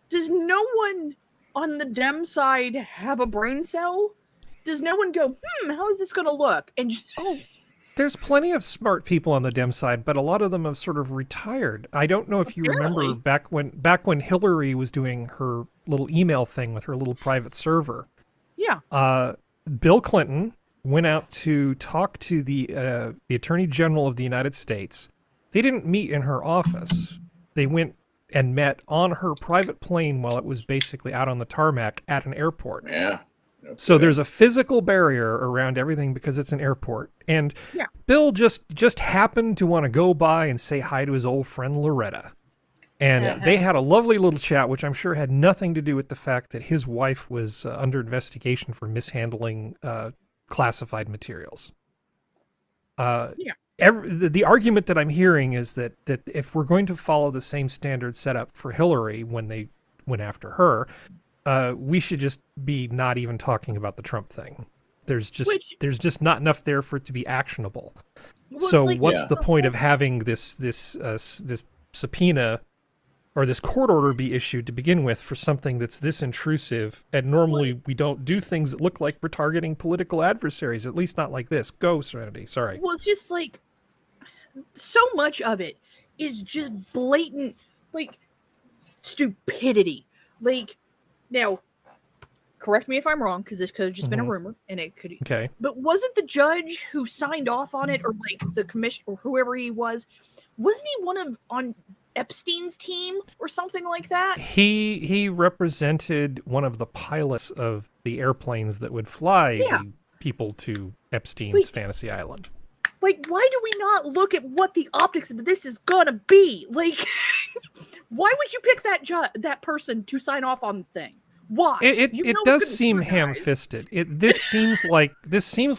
does no one on the Dem side have a brain cell? Does no one go, how is this going to look? And just, There's plenty of smart people on the Dem side, but a lot of them have sort of retired. I don't know if you remember back when Hillary was doing her little email thing with her little private server. Yeah. Bill Clinton went out to talk to the Attorney General of the United States. They didn't meet in her office. They went and met on her private plane while it was basically out on the tarmac at an airport. Yeah. Okay. So there's a physical barrier around everything because it's an airport. And Bill just happened to want to go by and say hi to his old friend Loretta. And they had a lovely little chat, which I'm sure had nothing to do with the fact that his wife was under investigation for mishandling classified materials. The argument that I'm hearing is that if we're going to follow the same standard set up for Hillary when they went after her, we should just be not even talking about the Trump thing. There's just not enough there for it to be actionable. Well, so what's the point of having this subpoena or this court order be issued to begin with for something that's this intrusive? And normally we don't do things that look like we're targeting political adversaries, at least not like this. Go, Serenity. Sorry. Well, it's just like so much of it is just blatant, like, stupidity. Like, now, correct me if I'm wrong, because this could have just been a rumor, and it could. Okay. But wasn't the judge who signed off on it, or like the commission, or whoever he was, wasn't he on Epstein's team or something like that? He represented one of the pilots of the airplanes that would fly the people to Epstein's fantasy island. Like, why do we not look at what the optics of this is gonna be? Like, why would you pick that person to sign off on the thing? Why? It does seem ham-fisted. This seems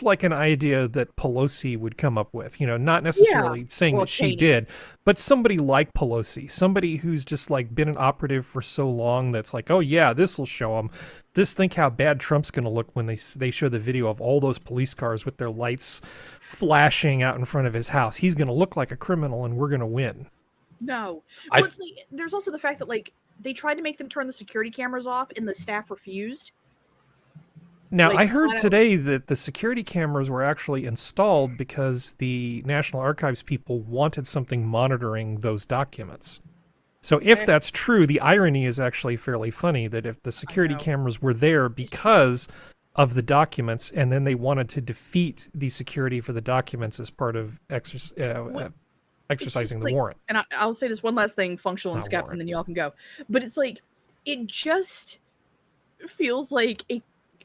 like an idea that Pelosi would come up with. You know, not necessarily saying that she did, but somebody like Pelosi, somebody who's just like been an operative for so long that's like, oh yeah, this will show them. Think how bad Trump's going to look when they show the video of all those police cars with their lights flashing out in front of his house. He's going to look like a criminal, and we're going to win. No, there's also the fact that like they tried to make them turn the security cameras off, and the staff refused. Now, I heard today that the security cameras were actually installed because the National Archives people wanted something monitoring those documents. So if that's true, the irony is actually fairly funny that if the security cameras were there because of the documents, and then they wanted to defeat the security for the documents as part of exercising the warrant. And I'll say this one last thing, functional and Skep, and then y'all can go. But it's like, it just feels like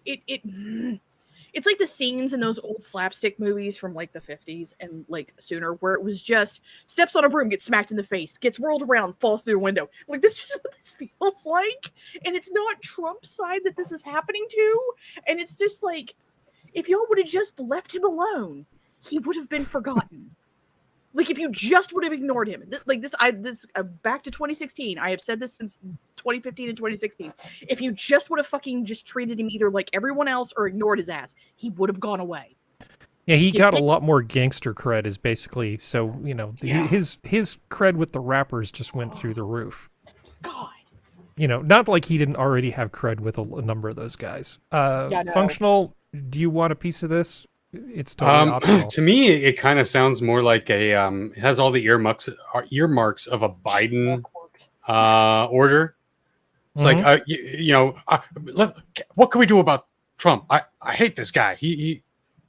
it's like the scenes in those old slapstick movies from like the 50s and like sooner, where it was just steps on a broom, gets smacked in the face, gets whirled around, falls through a window. Like, this is just what this feels like. And it's not Trump's side that this is happening to. And it's just like, if y'all would have just left him alone, he would have been forgotten. Like, if you just would have ignored him, back to 2016. I have said this since 2015 and 2016. If you just would have fucking just treated him either like everyone else or ignored his ass, he would have gone away. Yeah, he got a lot more gangster cred, is basically, so, you know, his cred with the rappers just went through the roof. God. You know, not like he didn't already have cred with a number of those guys. Functional, do you want a piece of this? It's totally optional. To me, it kind of sounds more like it has all the earmarks of a Biden order. It's like, what can we do about Trump? I hate this guy. He's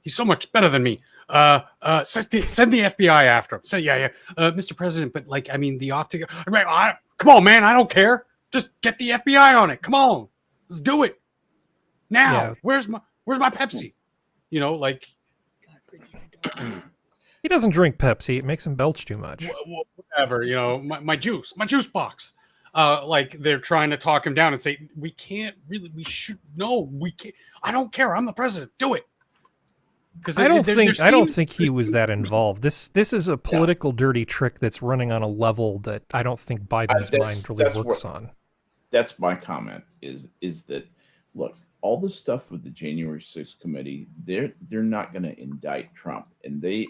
so much better than me. Send the FBI after him. Say, Mr. President, but like, I mean, the optic. Come on, man, I don't care. Just get the FBI on it. Come on, let's do it now. Yeah. Where's my Pepsi? You know, like, he doesn't drink Pepsi. It makes him belch too much. Whatever, you know, my juice box. Like, they're trying to talk him down and say, we can't. I don't care. I'm the president. Do it. Because I don't think he was that involved. This is a political dirty trick that's running on a level that I don't think Biden's mind really works on. That's my comment. Is that, look, all the stuff with the January 6th committee, they're not going to indict Trump, and they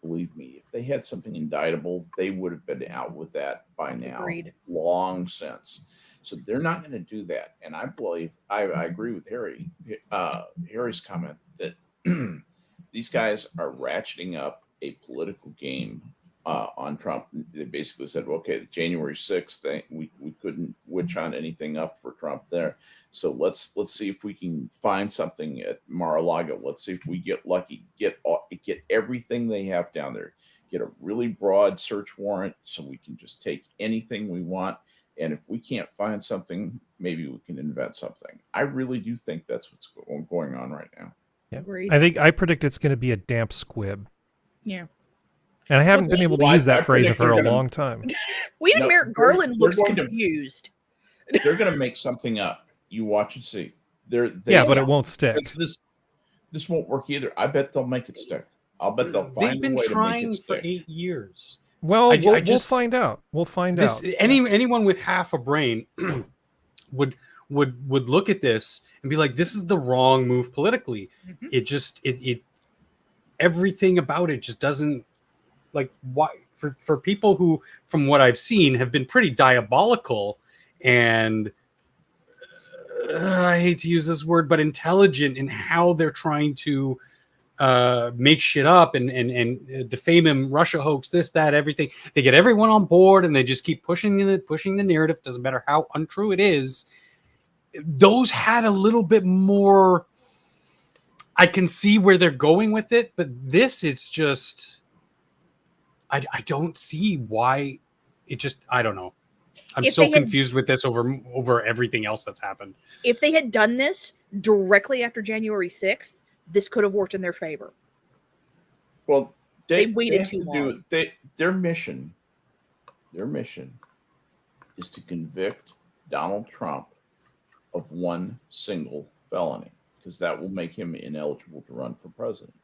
believe me, if they had something indictable, they would have been out with that by now. Agreed. Long since. So they're not going to do that. And I believe I agree with Harry's comment that These guys are ratcheting up a political game on Trump. They basically said, well, okay, the January 6th thing, we couldn't witch on anything up for Trump there. So let's see if we can find something at Mar-a-Lago. Let's see if we get lucky, get everything they have down there, get a really broad search warrant so we can just take anything we want. And if we can't find something, maybe we can invent something. I really do think that's what's going on right now. Yeah. Agreed. I predict it's going to be a damp squib. Yeah. And I haven't been able to use that phrase for a long time. Even Merrick Garland looks confused. They're going to make something up. You watch and see. Yeah, but it won't stick. This won't work either. I bet they'll make it stick. I'll bet they'll find a way to make it stick. They've been trying for 8 years. Well, we'll find out. We'll find out. Anyone with half a brain would look at this and be like, "This is the wrong move politically." Mm-hmm. It everything about it just doesn't, like, why for people who, from what I've seen, have been pretty diabolical and I hate to use this word, but intelligent in how they're trying to make shit up and defame him, Russia hoax, this, that, everything. They get everyone on board and they just keep pushing the narrative. Doesn't matter how untrue it is. Those had a little bit more. I can see where they're going with it, but this is just. I don't see why it just. I don't know. I'm so confused with this over everything else that's happened. If they had done this directly after January 6th, this could have worked in their favor. Well, they waited too long. Their mission is to convict Donald Trump of one single felony, because that will make him ineligible to run for president.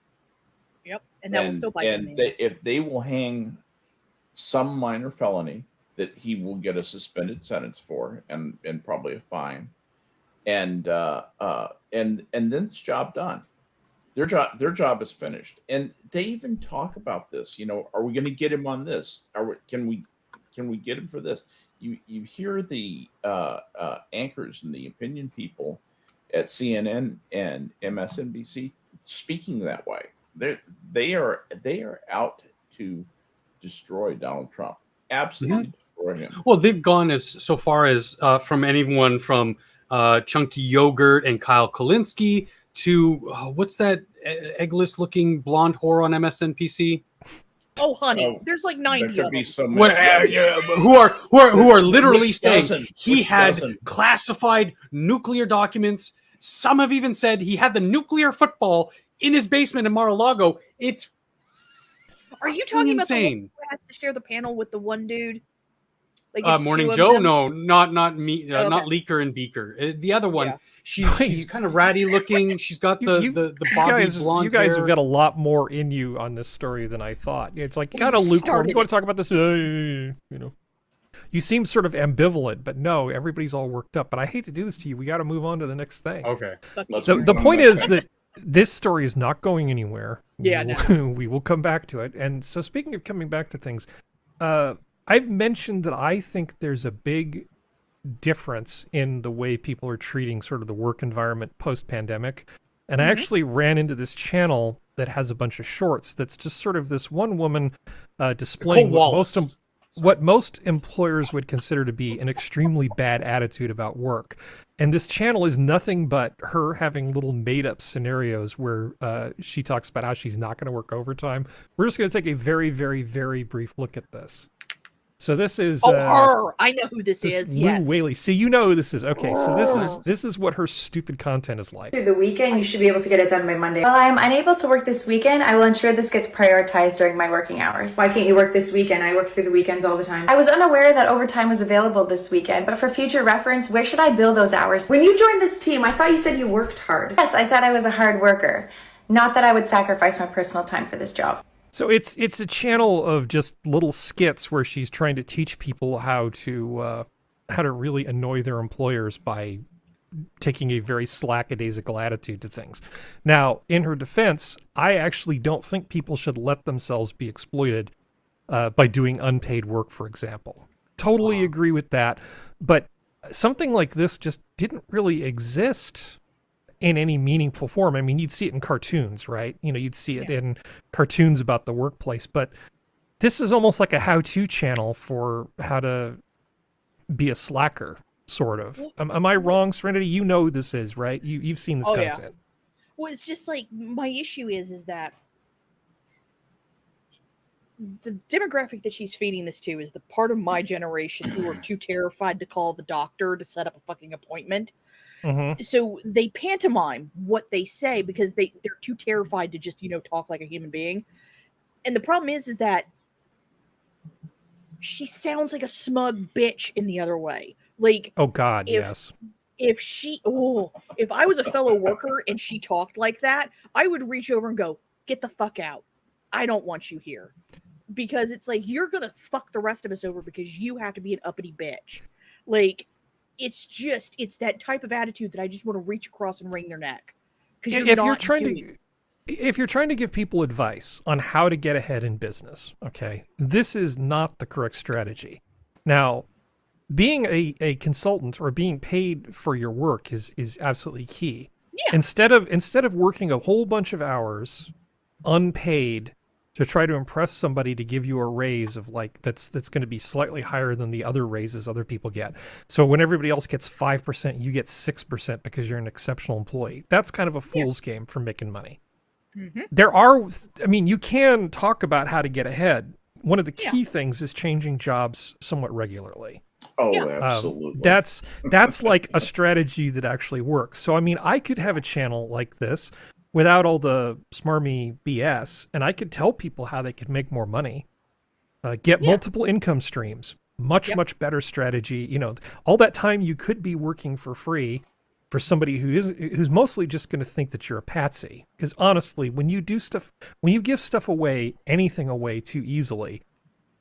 Yep, and that will still bite them. If they will hang some minor felony that he will get a suspended sentence for and probably a fine, and then it's job done. Their job is finished. And they even talk about this. You know, are we going to get him on this? Can we get him for this? You hear the anchors and the opinion people at CNN and MSNBC speaking that way. They are out to destroy Donald Trump. Absolutely destroy him. Well, they've gone so far as from anyone from Chunky Yogurt and Kyle Kulinski to what's that eggless looking blonde whore on MSNBC? Oh, honey, there's like 90 of them. Who are literally saying he had classified nuclear documents. Some have even said he had the nuclear football in his basement in Mar-a-Lago. It's Are you talking insane. About the one who has to share the panel with the one dude? Like Morning Joe? No, not me. Not Leaker and Beaker. The other one. She's kind of ratty looking. She's got the Bobby blonde. You guys hair. have got a lot more in you on this story than I thought. It's like kind of lukewarm. You want to talk about this? You know, you seem sort of ambivalent, but no, everybody's all worked up. But I hate to do this to you. We got to move on to the next thing. Okay. The point is that this story is not going anywhere. Yeah, we will come back to it. And so, speaking of coming back to things, I've mentioned that I think there's a big difference in the way people are treating sort of the work environment post-pandemic. And I actually ran into this channel that has a bunch of shorts that's just sort of this one woman displaying what most employers would consider to be an extremely bad attitude about work. And this channel is nothing but her having little made-up scenarios where she talks about how she's not going to work overtime. We're just going to take a very, very, very brief look at this. So this is her. I know who this is. Lou Yes. Whaley. See, you know who this is. Okay, so this is what her stupid content is like. Through the weekend, you should be able to get it done by Monday. While I am unable to work this weekend, I will ensure this gets prioritized during my working hours. Why can't you work this weekend? I work through the weekends all the time. I was unaware that overtime was available this weekend, but for future reference, where should I bill those hours? When you joined this team, I thought you said you worked hard. Yes, I said I was a hard worker. Not that I would sacrifice my personal time for this job. So it's a channel of just little skits where she's trying to teach people how to really annoy their employers by taking a very slackadaisical attitude to things. Now, in her defense, I actually don't think people should let themselves be exploited by doing unpaid work, for example. Totally agree with that. But something like this just didn't really exist in any meaningful form. I mean, you'd see it in cartoons, right? You know, you'd see it in cartoons about the workplace, but this is almost like a how-to channel for how to be a slacker, sort of. Am I wrong, Serenity? You know who this is, right? You've seen this content. Yeah. Well, it's just like, my issue is that the demographic that she's feeding this to is the part of my generation who are too terrified to call the doctor to set up a fucking appointment. So they pantomime what they say because they're too terrified to just, you know, talk like a human being. And the problem is that she sounds like a smug bitch in the other way. Like, oh God, yes. If I was a fellow worker and she talked like that, I would reach over and go, get the fuck out. I don't want you here. Because it's like, you're going to fuck the rest of us over because you have to be an uppity bitch. Like, it's that type of attitude that I just want to reach across and wring their neck. Because if you're trying to give people advice on how to get ahead in business, okay, this is not the correct strategy. Now, being a consultant or being paid for your work is absolutely key. Yeah. Instead of working a whole bunch of hours unpaid to try to impress somebody to give you a raise of like that's going to be slightly higher than the other raises other people get. So when everybody else gets 5%, you get 6% because you're an exceptional employee. That's kind of a fool's game for making money. You can talk about how to get ahead. One of the key things is changing jobs somewhat regularly. Oh, absolutely. That's like a strategy that actually works. So, I mean, I could have a channel like this without all the smarmy BS, and I could tell people how they could make more money, get multiple income streams, much better strategy. You know, all that time you could be working for free for somebody who's mostly just going to think that you're a patsy. Because honestly, when you give stuff away, anything away too easily,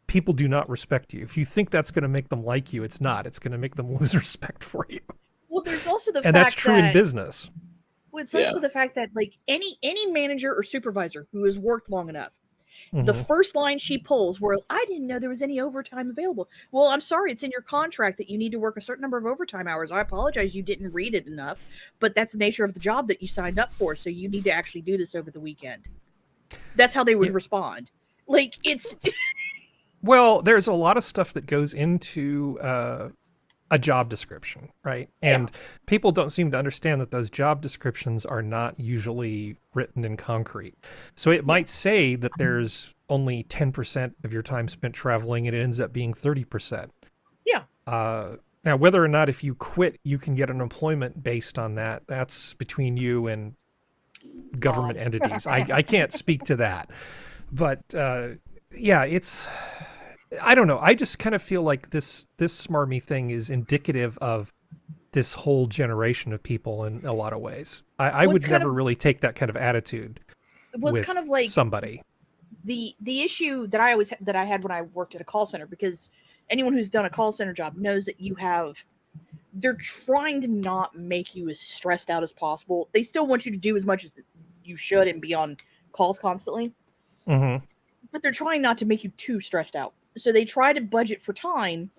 people do not respect you. If you think that's going to make them like you, it's not. It's going to make them lose respect for you. Well, there's also the fact and that's true in business. Well, it's also the fact that, like, any manager or supervisor who has worked long enough, the first line she pulls where I didn't know there was any overtime available. Well, I'm sorry, it's in your contract that you need to work a certain number of overtime hours. I apologize, you didn't read it enough, but that's the nature of the job that you signed up for. So you need to actually do this over the weekend. That's how they would respond. Like, it's well, there's a lot of stuff that goes into a job description, right? And people don't seem to understand that those job descriptions are not usually written in concrete. So it might say that there's only 10% of your time spent traveling and it ends up being 30%. Yeah. Now, whether or not if you quit, you can get an employment based on that, that's between you and government entities. I can't speak to that. But it's... I don't know. I just kind of feel like this smarmy thing is indicative of this whole generation of people in a lot of ways. I would never really take that kind of attitude with kind of like somebody. The issue that I had when I worked at a call center, because anyone who's done a call center job knows that they're trying to not make you as stressed out as possible. They still want you to do as much as you should and be on calls constantly. But they're trying not to make you too stressed out. So they try to budget for time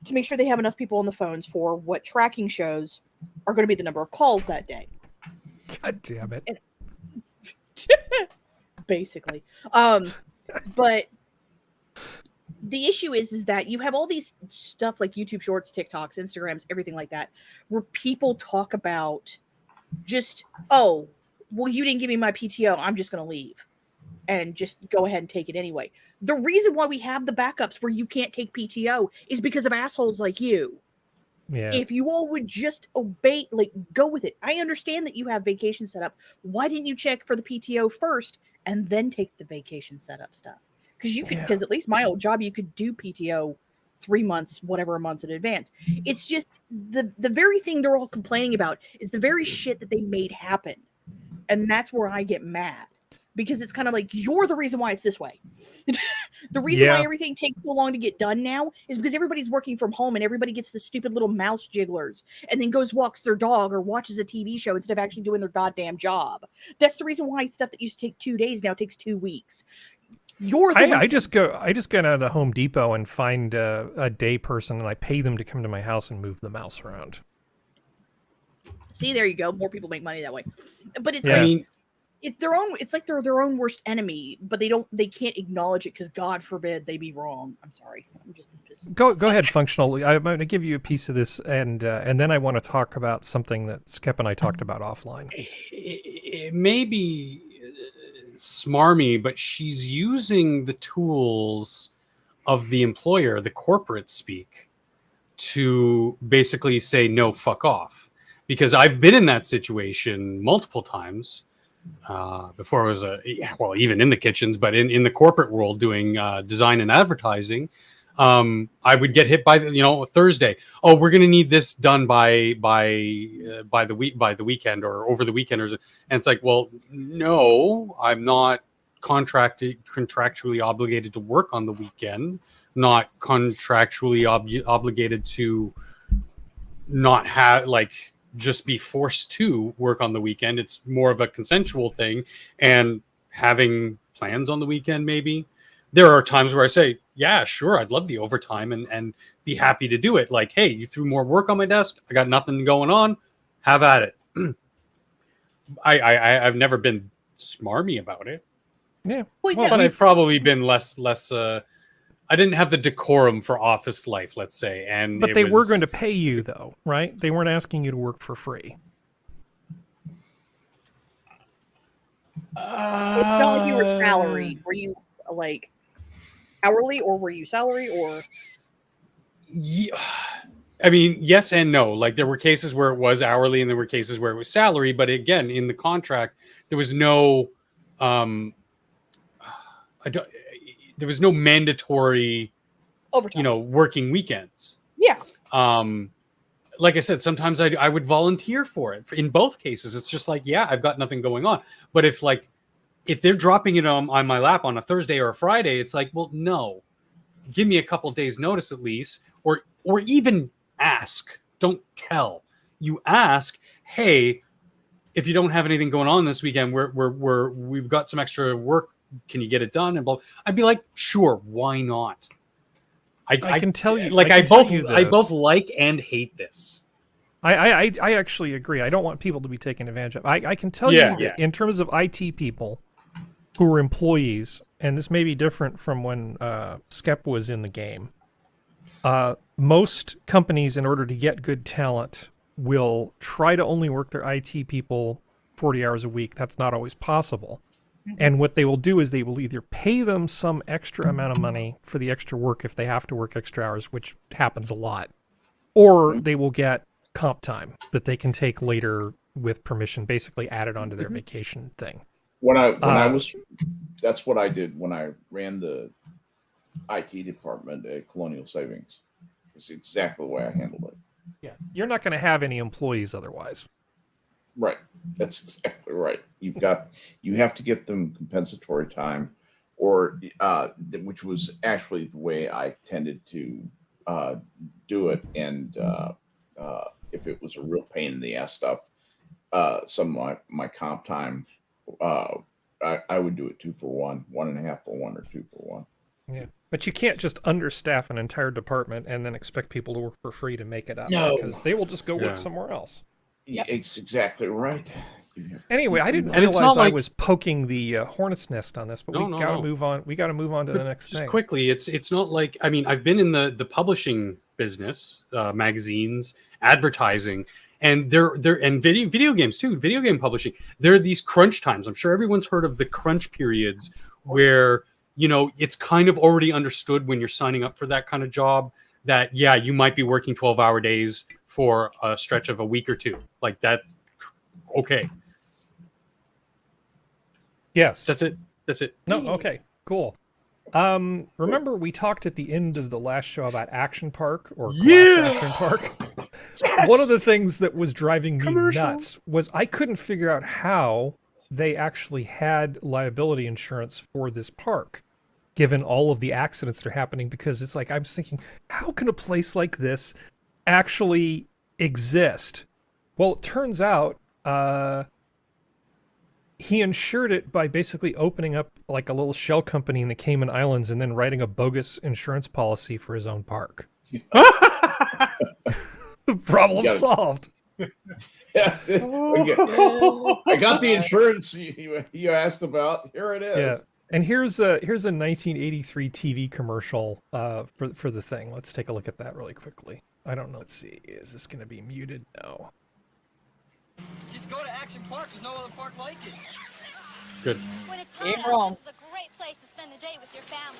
to make sure they have enough people on the phones for what tracking shows are going to be the number of calls that day. God damn it. Basically. But the issue is that you have all these stuff like YouTube Shorts, TikToks, Instagrams, everything like that, where people talk about just, oh, well, you didn't give me my PTO, I'm just going to leave. And just go ahead and take it anyway. The reason why we have the backups where you can't take PTO is because of assholes like you. Yeah. If you all would just obey, like, go with it. I understand that you have vacation set up. Why didn't you check for the PTO first and then take the vacation setup stuff? Because you could, because at least my old job, you could do PTO 3 months, whatever months in advance. It's just the very thing they're all complaining about is the very shit that they made happen. And that's where I get mad. Because it's kind of like, you're the reason why it's this way. The reason why everything takes so long to get done now is because everybody's working from home and everybody gets the stupid little mouse jigglers and then goes walks their dog or watches a TV show instead of actually doing their goddamn job. That's the reason why stuff that used to take 2 days now takes 2 weeks. You're the I just go down to Home Depot and find a day person and I pay them to come to my house and move the mouse around. See, there you go. More people make money that way. But it's I like mean, it's their own. It's like they're their own worst enemy, but they can't acknowledge it because God forbid they be wrong. I'm sorry. I'm just pissed. Go ahead, Functional. I'm going to give you a piece of this, and then I want to talk about something that Skep and I talked about offline. It may be smarmy, but she's using the tools of the employer, the corporate speak, to basically say, no, fuck off. Because I've been in that situation multiple times before I was, even in the kitchens, but in the corporate world doing design and advertising. I would get hit by Thursday. Oh, we're going to need this done by the weekend or over the weekend, and it's like, well, no, I'm not contractually obligated to work on the weekend. Not contractually obligated to not have just be forced to work on the weekend. It's more of a consensual thing, and having plans on the weekend. Maybe there are times where I say, yeah, sure, I'd love the overtime and be happy to do it. Like, hey, you threw more work on my desk. I got nothing going on. Have at it. I've never been smarmy about it. Yeah. But I've probably been less I didn't have the decorum for office life, let's say. But they were going to pay you, though, right? They weren't asking you to work for free. It's not like you were salaried. Were you like hourly, or were you salary, or? Yeah, I mean, yes and no. Like, there were cases where it was hourly, and there were cases where it was salary. But again, in the contract, there was no, there was no mandatory overtime. Working weekends. Yeah. Like I said, sometimes I would volunteer for it. In both cases, it's just like, yeah, I've got nothing going on. But if they're dropping it on my lap on a Thursday or a Friday, it's like, well, no, give me a couple days notice at least, or even ask. Don't tell. You ask, hey, if you don't have anything going on this weekend, we've got some extra work. Can you get it done? And blah. I'd be like, sure, why not? I can tell you. Like, I both like and hate this. I actually agree. I don't want people to be taken advantage of. I can tell you that in terms of IT people who are employees, and this may be different from when Skep was in the game. Most companies, in order to get good talent, will try to only work their IT people 40 hours a week. That's not always possible. And what they will do is they will either pay them some extra amount of money for the extra work if they have to work extra hours, which happens a lot, or they will get comp time that they can take later with permission, basically added onto their vacation thing. That's what I did when I ran the IT department at Colonial Savings. It's exactly the way I handled it. Yeah, you're not going to have any employees otherwise. Right. That's exactly right. You have to get them compensatory time, or which was actually the way I tended to do it. And if it was a real pain in the ass stuff, some of my comp time, I would do it 2 for 1, 1.5 for 1, or 2 for 1. Yeah, but you can't just understaff an entire department and then expect people to work for free to make it up. No, because they will just go work somewhere else. It's exactly right. Anyway, I didn't realize I was poking the hornet's nest on this, but we got to move on. We got to move on to the next thing. Quickly, it's not like, I mean, I've been in the publishing business, magazines, advertising, and and video games too. Video game publishing. There are these crunch times. I'm sure everyone's heard of the crunch periods where it's kind of already understood when you're signing up for that kind of job that you might be working 12-hour days for a stretch of a week or two. Like that. Okay. Yes. That's it. No, okay, cool. Remember we talked at the end of the last show about Action Park or Action Park? Yes! One of the things that was driving me nuts was I couldn't figure out how they actually had liability insurance for this park, given all of the accidents that are happening, because it's like, I'm thinking, how can a place like this actually exist? Well, it turns out he insured it by basically opening up like a little shell company in the Cayman Islands and then writing a bogus insurance policy for his own park. Problem solved. I got the insurance you asked about. Here it is. Yeah. And here's a 1983 TV commercial for the thing. Let's take a look at that really quickly. I don't know. Let's see. Is this going to be muted? No. Just go to Action Park. There's no other park like it. Good. When it's Ain't wrong. This is a great place to spend the day with your family.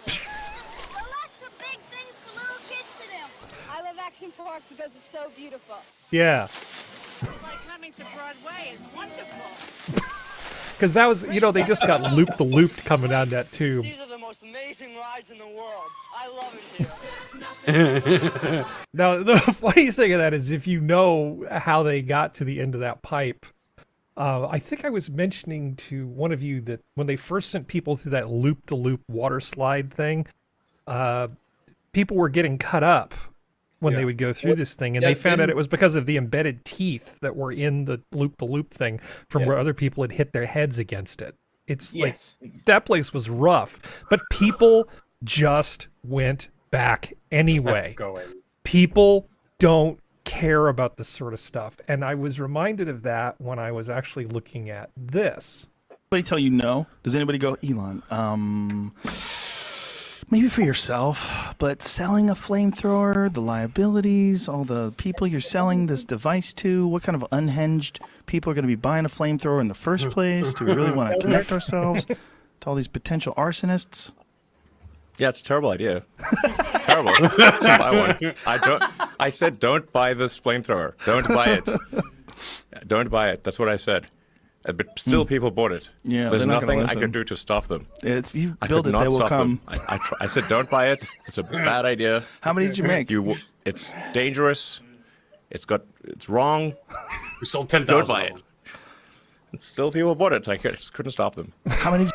Lots of big things for little kids to do. I love Action Park because it's so beautiful. Yeah. It's like coming to Broadway. It's wonderful. Because that was, they just got looped coming down that tube. These are the most amazing rides in the world. I love it here. Now, the funniest thing of that is if you know how they got to the end of that pipe. I think I was mentioning to one of you that when they first sent people through that loop-to-loop water slide thing, people were getting cut up when they would go through this thing, and they found out it was because of the embedded teeth that were in the loop-to-loop thing from where other people had hit their heads against it. It's like, that place was rough, but people just went back anyway. People don't care about this sort of stuff, and I was reminded of that when I was actually looking at this. Anybody tell you no? Does anybody go, Elon, maybe for yourself, but selling a flamethrower, the liabilities, all the people you're selling this device to, what kind of unhinged people are going to be buying a flamethrower in the first place? Do we really want to connect ourselves to all these potential arsonists? Yeah, it's a terrible idea. Terrible. Don't buy one. I said don't buy this flamethrower. Don't buy it. Don't buy it. That's what I said. But still, people bought it. Yeah, there's nothing I could do to stop them. If you build it, they will come. I said don't buy it. It's a bad idea. How many did you make? It's dangerous. It's wrong. We sold 10,000. Don't buy it. And still, people bought it. I just couldn't stop them. How many?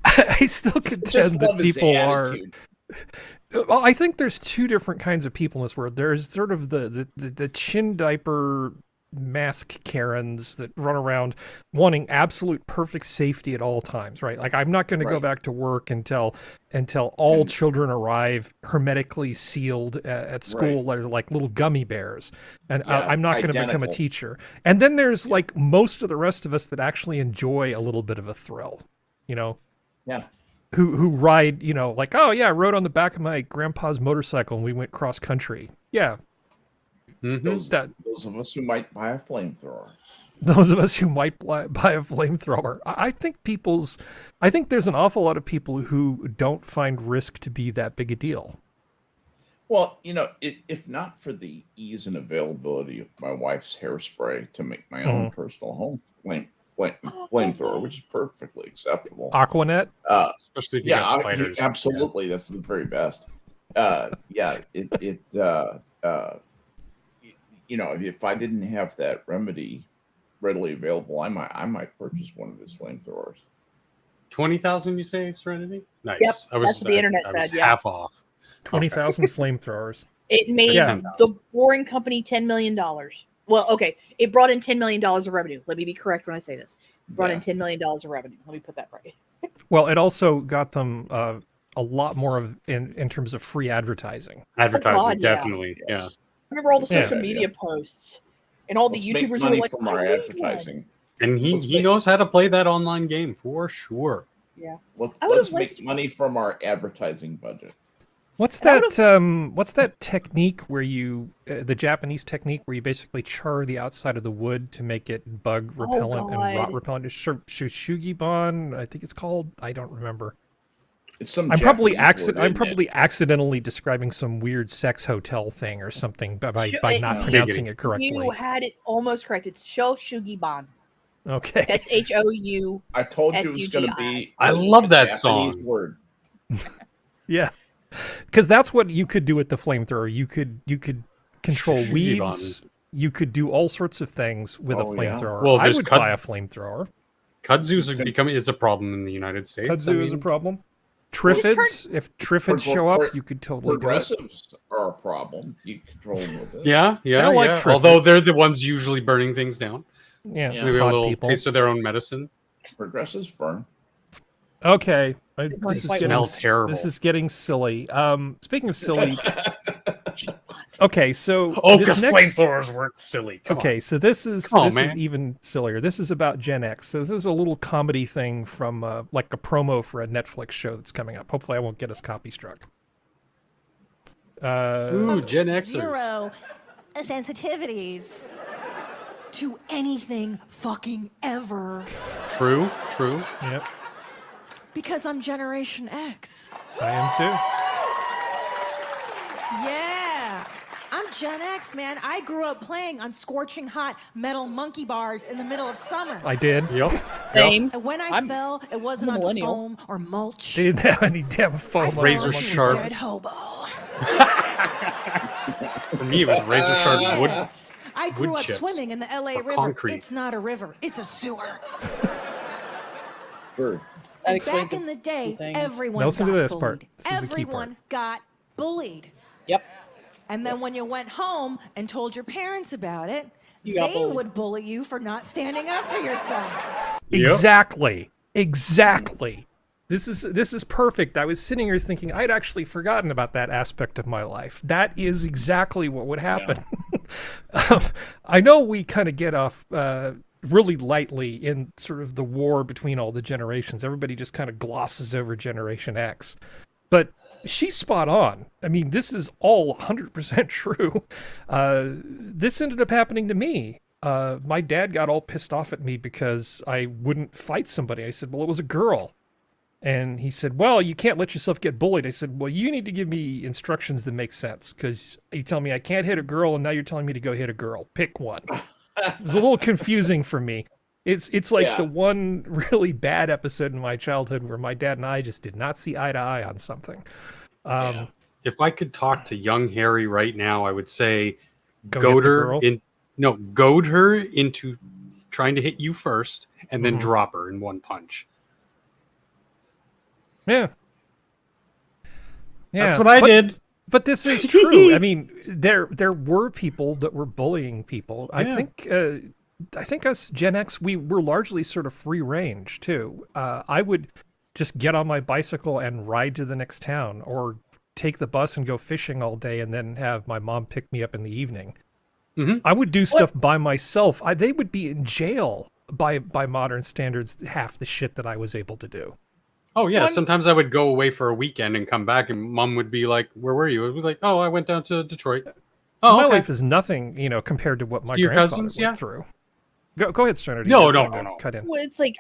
I still contend that people are. Well, I think there's two different kinds of people in this world. There's sort of the chin diaper mask Karens that run around wanting absolute perfect safety at all times, right? Like, I'm not going to go back to work until all children arrive hermetically sealed at school like little gummy bears, and I'm not going to become a teacher. And then there's like most of the rest of us that actually enjoy a little bit of a thrill, who ride, like, oh yeah, I rode on the back of my grandpa's motorcycle and we went cross country. Yeah. Those of us who might buy a flamethrower. Those of us who might buy a flamethrower. I think there's an awful lot of people who don't find risk to be that big a deal. Well, if not for the ease and availability of my wife's hairspray to make my own personal home flamethrower, which is perfectly acceptable. Aquanet? Especially if you got spiders. Absolutely. That's the very best. If I didn't have that remedy readily available, I might purchase one of his flamethrowers. 20,000, you say, Serenity? Nice. Yep, that's what the internet said. Yeah, half off. 20,000 flamethrowers. It made the Boring Company $10 million. Well, okay, it brought in $10 million of revenue. Let me be correct when I say this. It brought in $10 million of revenue. Let me put that right. Well, it also got them a lot more in terms of free advertising. Advertising, definitely. Yeah. I remember all the social media posts and all the YouTubers were like, from our advertising. And he knows how to play that online game for sure. Yeah. Let's make money from our advertising budget. What's that technique where you the Japanese technique where you basically char the outside of the wood to make it bug repellent and rot repellent? Shushugiban, I think it's called. I don't remember. I'm probably accidentally describing some weird sex hotel thing or something by not pronouncing it correctly. You had it almost correct. It's Shoshugiban. Okay. SHOU. I told you it was going to be. I love that Japanese song. Word. Yeah, because that's what you could do with the flamethrower. You could control weeds. You could do all sorts of things with a flamethrower. Well, I would buy a flamethrower. Kudzu is a problem in the United States. Kudzu is a problem. Triffids, if Triffids show up, you could totally do it. Progressives are a problem. You control them with it. Yeah. Although they're the ones usually burning things down. Yeah, maybe a little taste of their own medicine. Progressives burn. Okay, This smell terrible. This is getting silly. Speaking of silly, okay, so because flamethrowers weren't silly. Come on. so this is man. even sillier. This is about Gen X. So this is a little comedy thing from like a promo for a Netflix show that's coming up. Hopefully, I won't get us copy struck. Ooh, Gen Xers. Zero sensitivities to anything fucking ever. True. Yep. Because I'm Generation X. I am too. Yeah. I'm Gen X, man. I grew up playing on scorching hot metal monkey bars in the middle of summer. I did. Yep. Same. And when I fell, it wasn't on foam or mulch. They didn't have any damn foam. Razor sharp. Dead hobo. For me, it was razor sharp wood. I grew wood up chips swimming in the LA River. concrete. It's not a river, it's a sewer. That And explains back in the day, things. everyone Now listen got to this bullied. part. This is the key Everyone part. got bullied. Yep. And then when you went home and told your parents about it, You got they bullied. would bully you for not standing up for yourself. Exactly. This is perfect. I was sitting here thinking I'd actually forgotten about that aspect of my life. That is exactly what would happen. I know we kind of get off really lightly in sort of the war between all the generations. Everybody just kind of glosses over Generation X. But she's spot on. I mean, this is all 100% true. This ended up happening to me. My dad got all pissed off at me because I wouldn't fight somebody. I said, well, it was a girl. And he said, well, you can't let yourself get bullied. I said, well, you need to give me instructions that make sense, because you tell me I can't hit a girl, and now you're telling me to go hit a girl. Pick one. It was a little confusing for me. It's like the one really bad episode in my childhood where my dad and I just did not see eye to eye on something. If I could talk to young Harry right now, I would say Go goad her into trying to hit you first, and then drop her in one punch. Yeah. That's what I did. But this is true. I mean, there were people that were bullying people. Yeah. I think us Gen X, we were largely sort of free range too. I would just get on my bicycle and ride to the next town, or take the bus and go fishing all day, and then have my mom pick me up in the evening. I would do stuff by myself. They would be in jail by modern standards, half the shit that I was able to do. Oh yeah, sometimes I would go away for a weekend and come back, and Mom would be like, "Where were you?" I'd be like, "Oh, I went down to Detroit." Oh, my okay. life is nothing, compared to what my your grandfather cousins, went through. Go ahead, Sternity. No. Cut in. Well, it's like,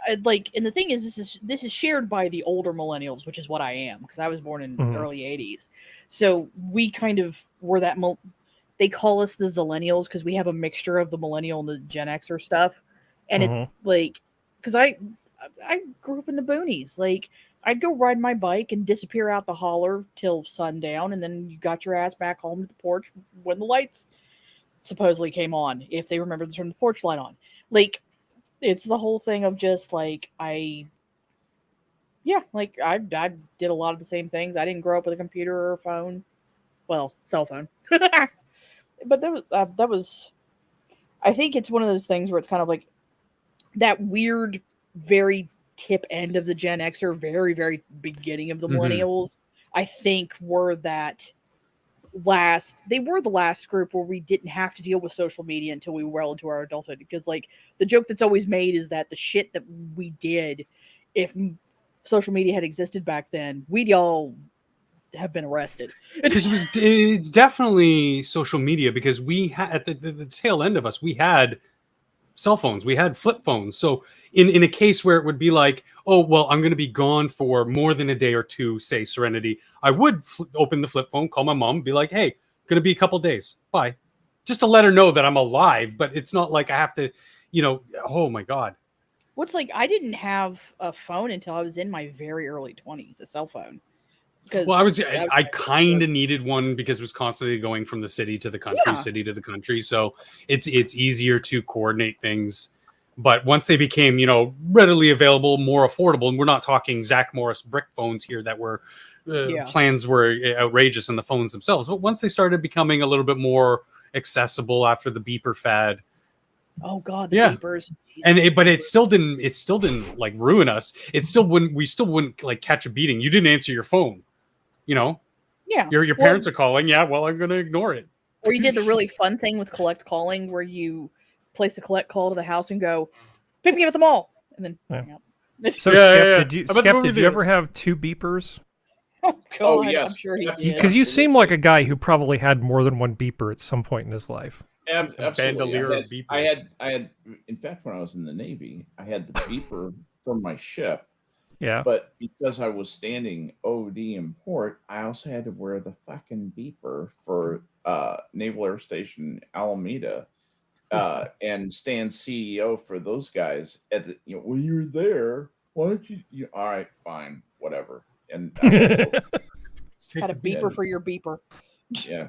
and the thing is, this is shared by the older millennials, which is what I am, because I was born in the early '80s. So we kind of were that. They call us the Zillennials because we have a mixture of the millennial and the Gen Xer stuff, and it's like, because I grew up in the boonies, like. I'd go ride my bike and disappear out the holler till sundown, and then you got your ass back home to the porch when the lights supposedly came on, if they remember to turn the porch light on. Like, it's the whole thing of just like I did a lot of the same things. I didn't grow up with a computer or a phone, well, cell phone, but that was. I think it's one of those things where it's kind of like that weird, very tip end of the Gen X, or very, very beginning of the millennials, I think were the last group where we didn't have to deal with social media until we were well into our adulthood. Because like the joke that's always made is that the shit that we did, if social media had existed back then, we'd all have been arrested. Because it's definitely social media, because we had at the tail end of us, we had cell phones, we had flip phones. So in a case where it would be like, oh, well, I'm going to be gone for more than a day or two, say Serenity, I would open the flip phone, call my mom, be like, hey, going to be a couple days, bye, just to let her know that I'm alive. But it's not like I have to, oh my God. What's like, I didn't have a phone until I was in my very early 20s, a cell phone. Well, I kind of needed one because it was constantly going from the city to the country, city to the country. So it's easier to coordinate things. But once they became, readily available, more affordable, and we're not talking Zach Morris brick phones here that were plans were outrageous in the phones themselves. But once they started becoming a little bit more accessible after the beeper fad, Oh God, the Yeah. beepers. And but it still didn't like ruin us. We still wouldn't like catch a beating. You didn't answer your phone. You know? Yeah. Your parents are calling. Yeah, well, I'm gonna ignore it. Or you did the really fun thing with collect calling where you place a collect call to the house and go, pick me up at the mall. And then hang up. So Skep, did you ever have 2 beepers? Oh God, yes. I'm sure he did. Because you seem like a guy who probably had more than one beeper at some point in his life. Absolutely. I had. In fact, when I was in the Navy, I had the beeper from my ship. Yeah. But because I was standing OD in port, I also had to wear the fucking beeper for Naval Air Station Alameda, and stand CEO for those guys. At the, well, you're there. Why don't you? All right, fine, whatever. And had a beeper for your beeper. Yeah.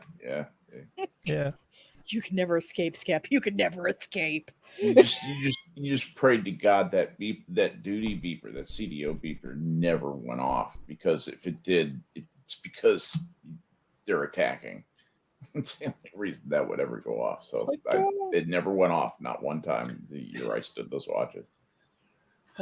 Yeah. You could never escape, Skep. You could never escape. You just prayed to God that duty beeper, that CDO beeper, never went off, because if it did, it's because they're attacking. It's the only reason that would ever go off. So it never went off, not one time the year I stood those watches.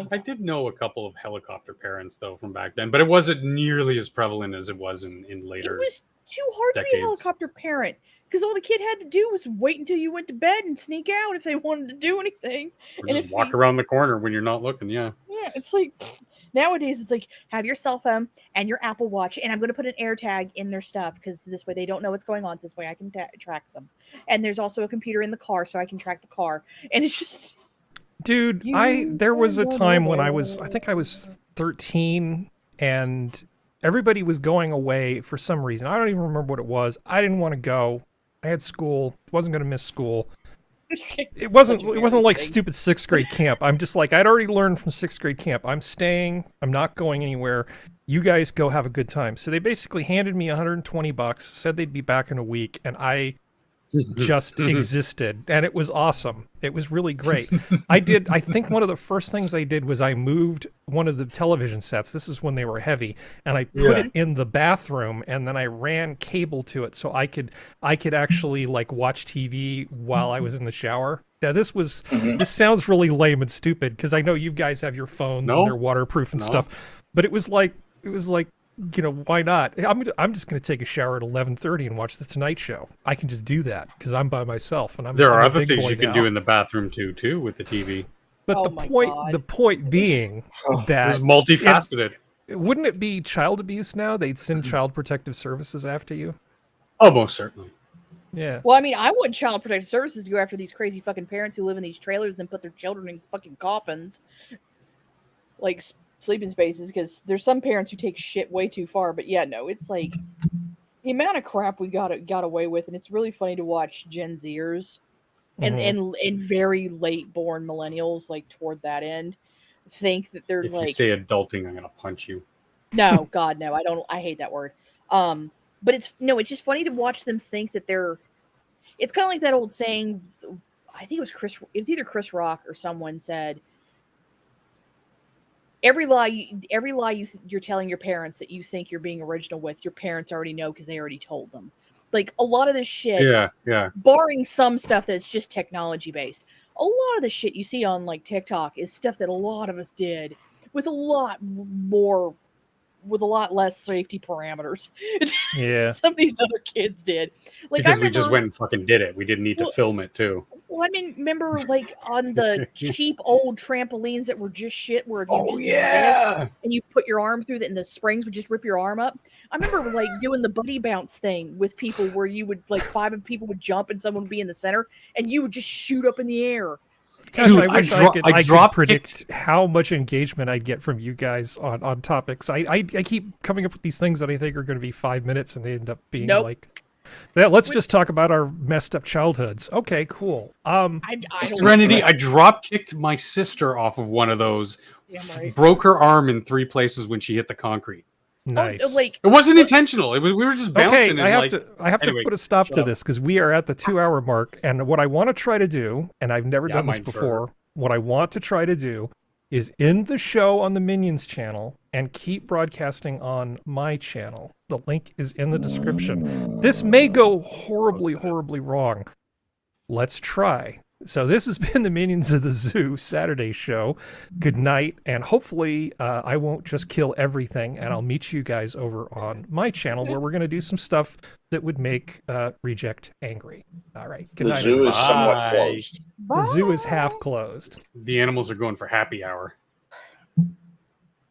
I did know a couple of helicopter parents though from back then, but it wasn't nearly as prevalent as it was in later. It was too hard to be a helicopter parent, because all the kid had to do was wait until you went to bed and sneak out if they wanted to do anything. Or just walk around the corner when you're not looking. Yeah. Yeah, it's like nowadays it's like have your cell phone and your Apple Watch, and I'm going to put an air tag in their stuff because this way they don't know what's going on. So this way I can track them. And there's also a computer in the car so I can track the car. And it's just. Dude, there was a time when I think I was 13 and everybody was going away for some reason. I don't even remember what it was. I didn't want to go. I had school. Wasn't going to miss school. It wasn't like stupid 6th grade camp. I'm just like, I'd already learned from 6th grade camp. I'm staying. I'm not going anywhere. You guys go have a good time. So they basically handed me $120, said they'd be back in a week, and I just existed, and it was awesome. It was really great. I think one of the first things I did was I moved one of the television sets. This is when they were heavy, and I put it in the bathroom, and then I ran cable to it so I could actually like watch TV while I was in the shower. Now this sounds really lame and stupid because I know you guys have your phones and they're waterproof and stuff, but it was like why not? I'm just going to take a shower at 11:30 and watch the Tonight Show. I can just do that because I'm by myself, and There are I'm a other big things boy you can now. do in the bathroom too with the TV. But the point being that it's multifaceted. Wouldn't it be child abuse now? They'd send Child Protective Services after you. Oh, most certainly. Yeah. Well, I mean, I want Child Protective Services to go after these crazy fucking parents who live in these trailers and then put their children in fucking coffins, like sleeping spaces, because there's some parents who take shit way too far. But yeah, no, it's like the amount of crap we got away with, and it's really funny to watch Gen Zers and very late born millennials, like toward that end, think that they're if like. you say adulting, I'm gonna punch you. No, God, no, I don't. I hate that word. But it's just funny to watch them think that they're. It's kind of like that old saying. I think it was either Chris Rock or someone said. Every lie you're telling your parents that you think you're being original with, your parents already know because they already told them. Like a lot of this shit, barring some stuff that's just technology based, a lot of the shit you see on like TikTok is stuff that a lot of us did with a lot less safety parameters. Yeah, some of these other kids did. Like because we just went and fucking did it. We didn't need to film it too. Well, I mean, remember like on the cheap old trampolines that were just shit, where and you put your arm through and the springs would just rip your arm up. I remember like doing the buddy bounce thing with people, where you would like 5 people would jump and someone would be in the center, and you would just shoot up in the air. Gosh, I wish I could predict how much engagement I'd get from you guys on topics. I keep coming up with these things that I think are going to be 5 minutes, and they end up being like. Yeah, let's just talk about our messed up childhoods. Okay, cool. Serenity, I drop kicked my sister off of one of those. Broke her arm in 3 places when she hit the concrete. Nice. It wasn't intentional. We were just bouncing. Okay, I have to put a stop to this because we are at the 2-hour mark, and what I want to try to do, and I've never done this before, what I want to try to do is end the show on the Minions channel and keep broadcasting on my channel. The link is in the description. This may go horribly, horribly wrong. Let's try. So this has been the Minions of the Zoo Saturday show. Good night, and hopefully I won't just kill everything, and I'll meet you guys over on my channel where we're going to do some stuff that would make Reject angry. All right, good night. The zoo is somewhat Bye. closed. The zoo is half closed. The animals are going for happy hour.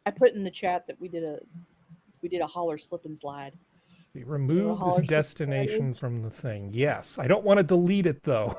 I put in the chat that we did a holler slip and slide. Remove this destination from the thing. Yes, I don't want to delete it though.